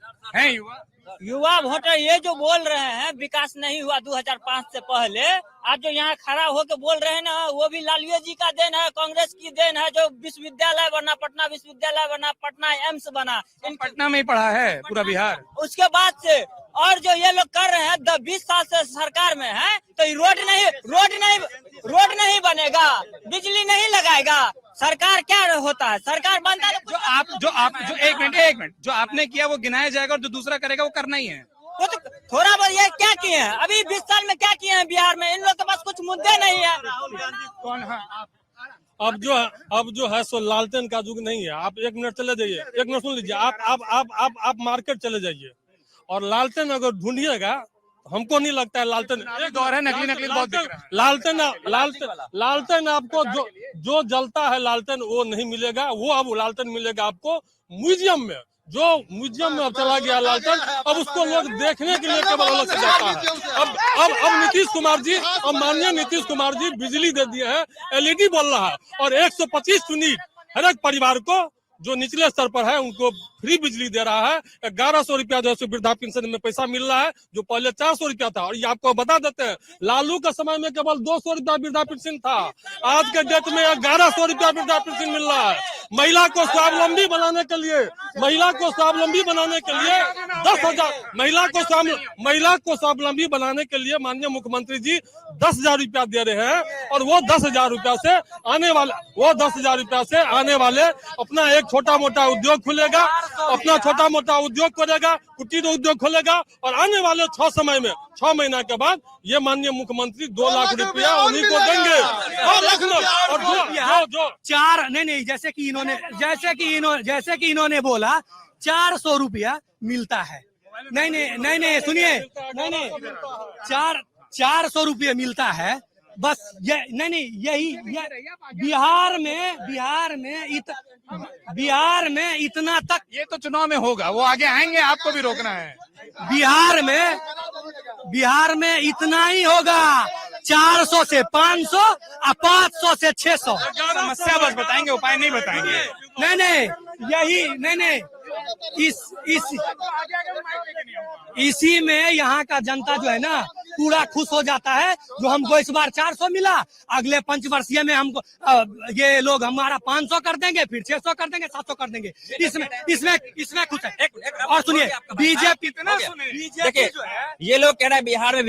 युवा वोटर ये जो बोल रहे हैं विकास नहीं हुआ 2005 से पहले, आज जो यहाँ खड़ा होकर बोल रहे हैं ना, वो भी लालू जी का देन है, कांग्रेस की देन है। जो विश्वविद्यालय बना, पटना विश्वविद्यालय बना, पटना एम्स बना, इन पटना में ही पढ़ा है पूरा बिहार। उसके बाद से और जो ये लोग कर रहे हैं 20 साल से सरकार में है, तो रोड नहीं बनेगा, बिजली नहीं लगाएगा, सरकार क्या होता है? सरकार बनता है जो एक मिनट जो आपने किया वो गिनाया जाएगा, और जो दूसरा करेगा वो करना ही है। वो तो थोड़ा बहुत ये क्या किए हैं अभी 20 साल में, क्या किए हैं बिहार में? इन लोग के पास कुछ मुद्दे नहीं है। कौन? अब जो है सो लालटेन का युग नहीं है। आप 1 मिनट चले जाइए, 1 मिनट सुन लीजिए। आप मार्केट चले जाइए और लालटेन अगर ढूंढिएगा, हमको नहीं लगता है लालटेन एक दौर है, नकली बहुत दिख रहा है। लालटेन आपको जो जलता है लालटेन वो नहीं मिलेगा। वो अब लालटेन मिलेगा आपको म्यूजियम में, जो म्यूजियम में अब चला गया लालटेन। अब उसको लोग देखने के लिए केवल अलग से जाता है। अब नीतीश कुमार जी, अब माननीय नीतीश कुमार जी बिजली दे दिए हैं, एलईडी बोल रहा है, और 125 यूनिट हर एक परिवार को जो निचले स्तर पर है उनको फ्री बिजली दे रहा है। 1100 रुपया जो है वृद्धा पेंशन में पैसा मिल रहा है, जो पहले 400 रुपया था। और ये आपको बता देते हैं, लालू के समय में केवल 200 रुपया वृद्धा पेंशन था, आज के डेट में 1100 रुपया वृद्धा पेंशन मिल रहा है। महिला को स्वावलंबी बनाने के लिए 10,000 महिला को स्वावलंबी बनाने के लिए माननीय मुख्यमंत्री जी 10,000 रुपया दे रहे हैं। और वो 10,000 रुपया से आने वाले अपना एक छोटा मोटा उद्योग खुलेगा, अपना छोटा मोटा उद्योग करेगा, कुटीर उद्योग खोलेगा, और आने वाले 6 महीना के बाद ये माननीय मुख्यमंत्री 2 लाख रुपया उन्हीं को देंगे। और जो चार नहीं, जैसे कि इन्होंने बोला 400 रुपया मिलता है। नहीं सुनिए, 400 रुपया मिलता है बस। यही बिहार में इतना तक। ये तो चुनाव में होगा, वो आगे आएंगे, आपको भी रोकना है। बिहार में इतना ही होगा, 400 से 500 और 500 से 600। समस्या बस बताएंगे, उपाय नहीं बताएंगे। नहीं, इसी में यहाँ का जनता जो है ना पूरा खुश हो जाता है। जो हमको इस बार 400 मिला, अगले पंचवर्षीय में हमको ये लोग हमारा 500 कर देंगे, फिर 600 कर देंगे, 700 कर देंगे। इसमें खुश है। और सुनिए, बीजेपी देखिए, ये लोग कह रहे हैं बिहार में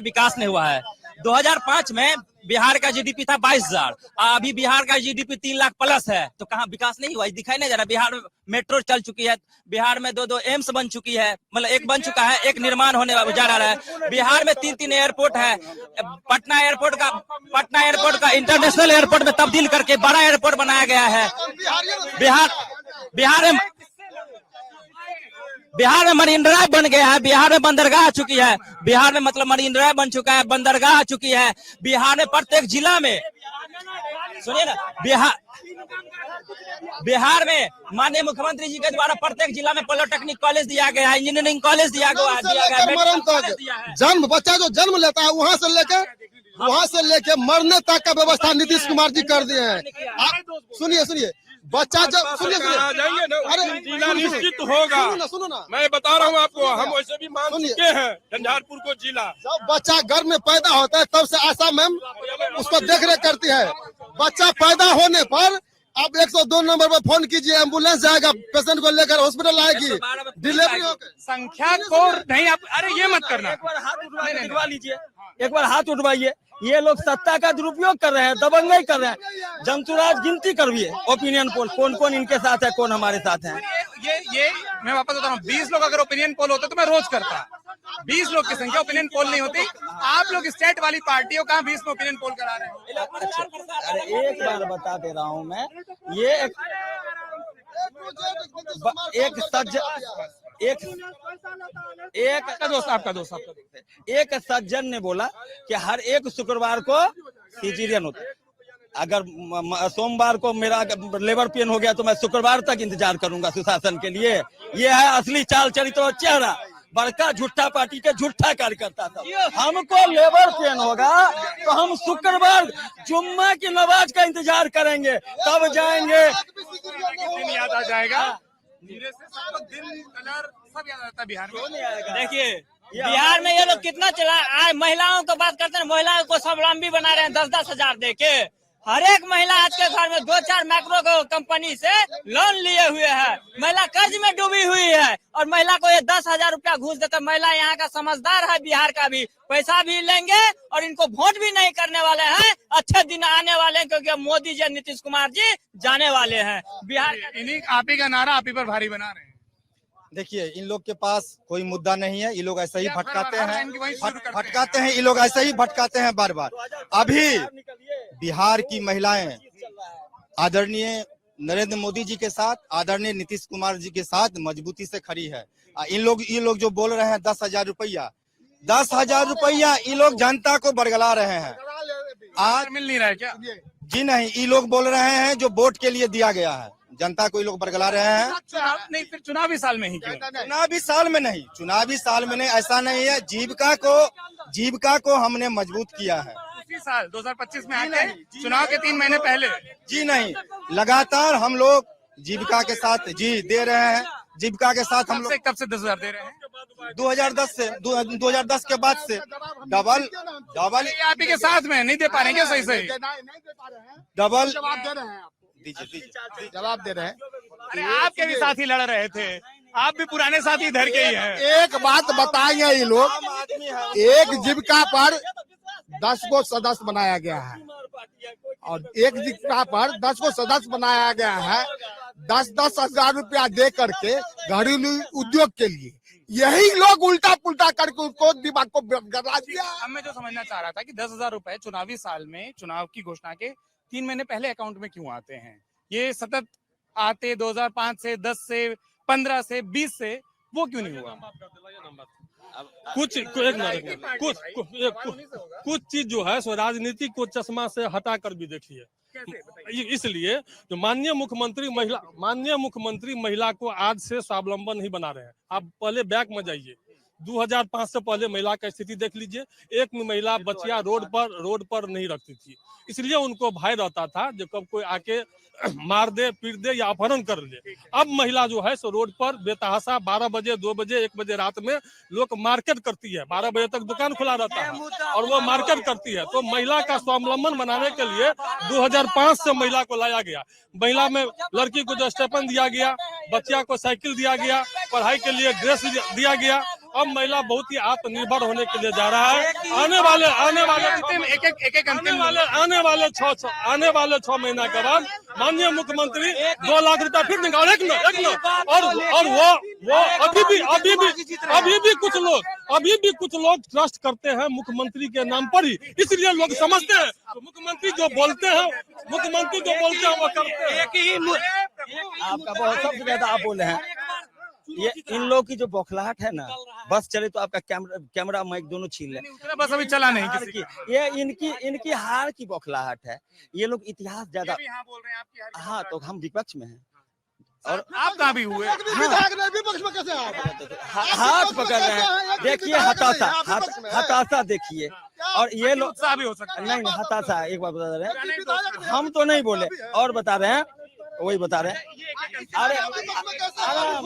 विकास नहीं हुआ है। 2005 में बिहार का जीडीपी था 22,000, अभी बिहार का जीडीपी 3 लाख प्लस है। तो कहाँ विकास नहीं हुआ? दिखाई नहीं जा रहा। बिहार में मेट्रो चल चुकी है, बिहार में 2 एम्स बन चुकी है, मतलब एक बन चुका है, एक निर्माण होने जा रहा है। बिहार में 3 एयरपोर्ट है। पटना एयरपोर्ट का इंटरनेशनल एयरपोर्ट में तब्दील करके बड़ा एयरपोर्ट बनाया गया है। बिहार में बिहार में मरीन ड्राइव बन गया है, बिहार में बंदरगाह आ चुकी है, बिहार में मतलब मरीन ड्राइव बन चुका है, बंदरगाह आ चुकी है। बिहार में प्रत्येक जिला में, सुनिए ना, बिहार में माननीय मुख्यमंत्री जी के द्वारा प्रत्येक जिला में पॉलिटेक्निक कॉलेज दिया गया है, इंजीनियरिंग कॉलेज दिया गया है। जन्म बच्चा जो जन्म लेता है वहाँ से लेके मरने तक का व्यवस्था नीतीश कुमार जी कर दिए हैं। सुनिए बच्चा जब सुनिए जाएंगे ना, अरे जिला निश्चित होगा। सुनो ना मैं बता रहा हूँ आपको, हम वैसे भी मान चुके हैं झंझारपुर को जिला। जब बच्चा घर में पैदा होता है तब से आशा मैम उसको देख रेख करती है। बच्चा पैदा होने पर आप 102 नंबर पर फोन कीजिए, एम्बुलेंस जाएगा, पेशेंट को लेकर हॉस्पिटल आएगी, डिलीवरी होगी। संख्या को नहीं आप, अरे ये मत करना, एक बार हाथ उठवा लीजिए, एक बार हाथ उठवाइए। ये लोग सत्ता का दुरुपयोग कर रहे हैं, दबंगई कर रहे हैं। जंतुराज गिनती करविए ओपिनियन पोल, कौन कौन इनके साथ है, कौन हमारे साथ है। ये मैं वापस बता रहा हूँ, 20 लोग अगर ओपिनियन पोल होते तो मैं रोज करता। 20 लोग की संख्या ओपिनियन पोल नहीं होती। आप लोग स्टेट वाली पार्टियों का 20 में ओपिनियन पोल करा रहे हैं। अरे एक बार बता दे रहा हूँ मैं, ये एक सज्जन ने बोला कि हर एक शुक्रवार को सीजरियन होता है। अगर सोमवार को मेरा लेबर पेन हो गया तो मैं शुक्रवार तक इंतजार करूंगा सुशासन के लिए। ये है असली चाल चरित्र और चेहरा, बड़का झूठा पार्टी के झूठा कार्यकर्ता था। हमको लेबर पेन होगा तो हम शुक्रवार जुम्मा की नमाज का इंतजार करेंगे, तब जाएंगे। दिन याद आ जाएगा, धीरे से सब दिन कलर सब याद आता है बिहार में। देखिए बिहार में ये लोग कितना चला, आज महिलाओं को बात करते हैं, महिलाओं को स्वावलंबी बना रहे हैं 10-10 हजार दे के। हर एक महिला आज के घर में 2-4 मैक्रो कंपनी से लोन लिए हुए है, महिला कर्ज में डूबी हुई है, और महिला को ये 10,000 रुपया घूस देकर महिला यहाँ का समझदार है, बिहार का भी पैसा भी लेंगे और इनको वोट भी नहीं करने वाले हैं। अच्छे दिन आने वाले हैं क्योंकि मोदी जी नीतीश कुमार जी जाने वाले हैं। बिहार इन्हीं आप ही का नारा आप ही पर भारी बना रहे हैं। देखिए इन लोग के पास कोई मुद्दा नहीं है, ये लोग ऐसे ही भटकाते हैं, ये लोग ऐसे ही भटकाते हैं बार बार। अभी बिहार की महिलाएं आदरणीय नरेंद्र मोदी जी के साथ, आदरणीय नीतीश कुमार जी के साथ मजबूती से खड़ी है। ये लोग जो बोल रहे हैं 10,000 रुपया, 10,000 रुपया ये लोग जनता को बरगला रहे हैं। आज मिल नहीं रहा है क्या? जी नहीं, ये लोग बोल रहे हैं जो वोट के लिए दिया गया है, जनता को ये लोग बरगला रहे हैं। नहीं, फिर चुनावी साल में ही क्यों? चुनावी साल में नहीं, चुनावी साल में नहीं, ऐसा नहीं है। जीविका को हमने मजबूत किया है। उसी साल 2025 में आके चुनाव के 3 महीने पहले? जी नहीं, लगातार हम लोग जीविका के साथ जी दे रहे हैं। जीविका के साथ हम लोग कब से 10,000 दे रहे हैं? 2010 के बाद से डबल आप ही के साथ में नहीं दे पा रहे हैं क्या? सही डबल जवाब दे रहे हैं। अरे आपके भी साथी लड़ रहे थे, आप भी पुराने साथी इधर के ही हैं। एक बात बताएंगे, ये लोग एक जीविका पर 10 को सदस्य बनाया गया है, और एक जीविका पर 10 को सदस्य बनाया गया है 10-10 हजार रुपया दे करके घरेलू उद्योग के लिए। यही लोग उल्टा पुल्टा करके उसको दिमाग को गड़ा दिया। अब मैं जो समझना चाह रहा था कि 10,000 रुपए चुनावी साल में, चुनाव की घोषणा के 3 महीने पहले अकाउंट में क्यों आते हैं? ये सतत आते 2005 से, 10 से, 15 से, 20 से, वो क्यों नहीं हुआ? कुछ चीज जो है सो राजनीति को चश्मा से हटा कर भी देखिए। इसलिए जो माननीय मुख्यमंत्री महिला को आज से स्वावलंबन नहीं बना रहे हैं। आप पहले बैक में जाइए, 2005 से पहले महिला का स्थिति देख लीजिए। एक महिला बच्चियां रोड पर नहीं रखती थी, इसलिए उनको भय रहता था जो कब कोई आके मार दे, पीट दे या अपहरण कर ले। अब महिला जो है सो रोड पर बेतहाशा 12 बजे, 2 बजे, 1 बजे रात में लोग मार्केट करती है। 12 बजे तक दुकान खुला रहता है और वो मार्केट करती है। तो महिला का स्वावलंबन बनाने के लिए 2005 से महिला को लाया गया। महिला में लड़की को जो स्टेपन दिया गया, बच्चिया को साइकिल दिया गया, पढ़ाई के लिए ड्रेस दिया गया। अब महिला बहुत ही आत्मनिर्भर होने के लिए जा रहा है। आने वाले 6 महीना के बाद माननीय मुख्यमंत्री 2 लाख रुपया फिर निकाल और वो अभी भी कुछ लोग ट्रस्ट करते हैं मुख्यमंत्री के नाम पर ही। इसलिए लोग समझते हैं मुख्यमंत्री जो बोलते हैं वो करते हैं। आपका बहुत सबसे ज्यादा आप बोले हैं। ये इन लोग की जो बौखलाहट है ना, बस चले तो आपका कैमरा माइक दोनों छीन ले। बस अभी चला नहीं हार किसी की, ये इनकी हार की बौखलाहट है। ये लोग इतिहास ज्यादा, बोल रहे हैं आपकी हार की हाँ तो हम विपक्ष में हैं। और आप कहाँ भी हुए? हाथ पकड़ रहे हैं, देखिए हताशा देखिए। और ये लोग उत्साह भी हो सकता है। नहीं हताशा, एक बार बता रहे हैं, हम तो नहीं बोले और बता रहे हैं, वही बता रहे हैं। अरे आराम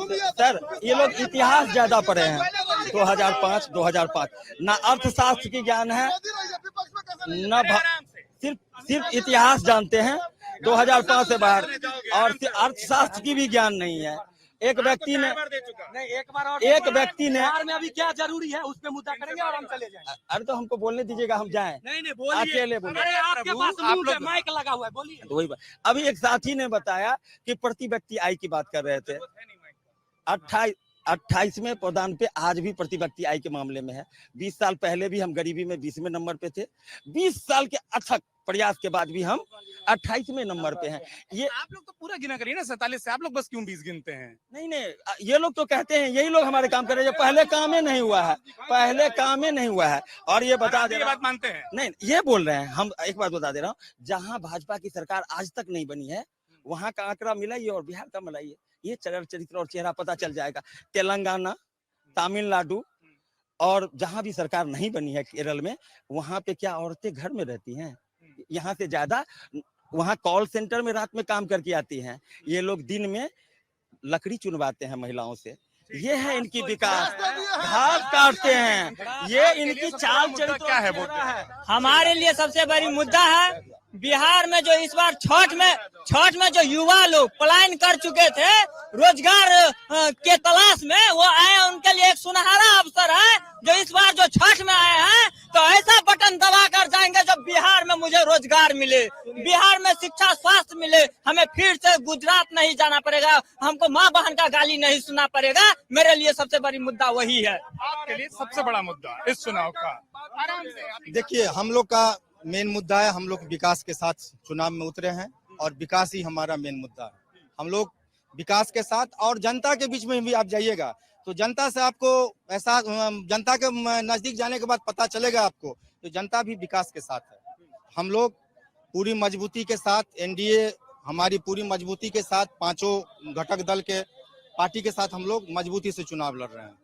से सर, ये लोग इतिहास ज्यादा पढ़े हैं, 2005 ना अर्थशास्त्र की ज्ञान है, न सिर्फ इतिहास जानते हैं 2005 से बाहर, और अर्थशास्त्र की भी ज्ञान नहीं है। एक व्यक्ति ने में अभी क्या जरूरी है उस पे मुद्दा करेंगे और हम चले जाएंगे। अरे तो हमको बोलने दीजिएगा, हम जाएं। नहीं बोलिए, अकेले बोलिए। अरे आपके पास आप मुंह पे माइक लगा हुआ है, बोलिए। तो वही बात, अभी एक साथी ने बताया कि प्रति व्यक्ति आय की बात कर रहे थे। 28वें पदान पे आज भी प्रति व्यक्ति आय के मामले में है। 20 साल पहले भी हम गरीबी में 20वें नंबर पे थे। 20 साल के अथक प्रयास के बाद भी हम 28वें नंबर पे हैं। ये आप लोग तो पूरा गिना करिए ना 47 से, आप लोग बस क्यों 20 गिनते हैं? नहीं, ये लोग तो कहते हैं यही लोग हमारे काम कर रहे हैं, पहले काम ही नहीं हुआ है। और ये बता दे, बात मानते हैं? नहीं, ये बोल रहे हैं। हम एक बात बता दे रहा हूँ, जहाँ भाजपा की सरकार आज तक नहीं बनी है, वहाँ का आंकड़ा मिलाइए और बिहार का मिलाइए, ये चरित्र और चेहरा पता चल जाएगा। तेलंगाना, तमिलनाडु और जहाँ भी सरकार नहीं बनी है, केरल में, वहाँ पे क्या औरतें घर में रहती हैं? यहाँ से ज्यादा वहाँ कॉल सेंटर में रात में काम करके आती हैं। ये लोग दिन में लकड़ी चुनवाते हैं महिलाओं से। ये है इनकी विकास, घास काटते हैं, ये इनकी चाल चरित्र क्या है बोलते है। हमारे लिए सबसे बड़ी मुद्दा है बिहार में जो इस बार छठ में जो युवा लोग पलायन कर चुके थे रोजगार के तलाश में, वो आए, उनके लिए एक सुनहरा अवसर है जो इस बार जो छठ में आए हैं, तो ऐसा बटन दबा कर जाएंगे जब बिहार में मुझे रोजगार मिले, बिहार में शिक्षा स्वास्थ्य मिले, हमें फिर से गुजरात नहीं जाना पड़ेगा, हमको माँ बहन का गाली नहीं सुनना पड़ेगा। मेरे लिए सबसे बड़ी मुद्दा वही है। आपके लिए सबसे बड़ा मुद्दा इस चुनाव का? आराम से देखिए, हम लोग का मेन मुद्दा है, हम लोग विकास के साथ चुनाव में उतरे हैं और विकास ही हमारा मेन मुद्दा है। हम लोग विकास के साथ, और जनता के बीच में भी आप जाइएगा तो जनता से आपको ऐसा, जनता के नजदीक जाने के बाद पता चलेगा आपको, तो जनता भी विकास के साथ है। हम लोग पूरी मजबूती के साथ, एनडीए हमारी पूरी मजबूती के साथ, पांचों घटक दल के पार्टी के साथ हम लोग मजबूती से चुनाव लड़ रहे हैं।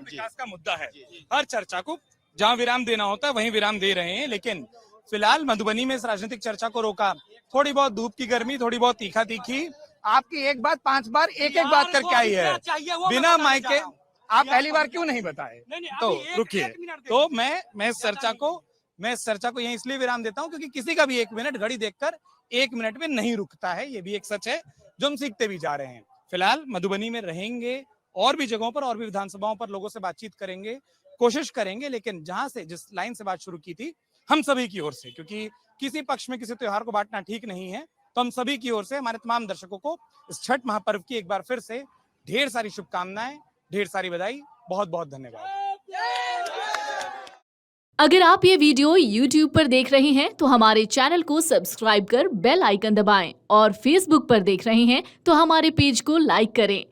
विकास का मुद्दा है। हर चर्चा को जहां विराम देना होता है वहीं विराम दे रहे हैं, लेकिन फिलहाल मधुबनी में इस राजनीतिक चर्चा को रोका। थोड़ी बहुत धूप की गर्मी, थोड़ी बहुत तीखा तीखी, आपकी एक बात 5 बार एक बात करके आई है बिना माइक के। आप पहली बार क्यों नहीं बताए? तो रुकिए, तो मैं इस चर्चा को यहीं इसलिए विराम देता हूं क्योंकि किसी का भी 1 मिनट घड़ी देखकर 1 मिनट में नहीं रुकता है। ये भी एक सच है जो हम सीखते भी जा रहे हैं। फिलहाल मधुबनी में रहेंगे, और भी जगहों पर, और भी विधानसभाओं पर लोगों से बातचीत करेंगे, कोशिश करेंगे, लेकिन जहां से जिस लाइन से बात शुरू की थी हम सभी की ओर से, क्योंकि किसी पक्ष में किसी त्योहार को बांटना ठीक नहीं है, तो हम सभी की ओर से हमारे तमाम दर्शकों को इस छठ महापर्व की एक बार फिर से ढेर सारी शुभकामनाएं, ढेर सारी बधाई, बहुत बहुत धन्यवाद। अगर आप ये वीडियो YouTube पर देख रहे हैं तो हमारे चैनल को सब्सक्राइब कर बेल आइकन दबाएं, और Facebook पर देख रहे हैं तो हमारे पेज को लाइक करें।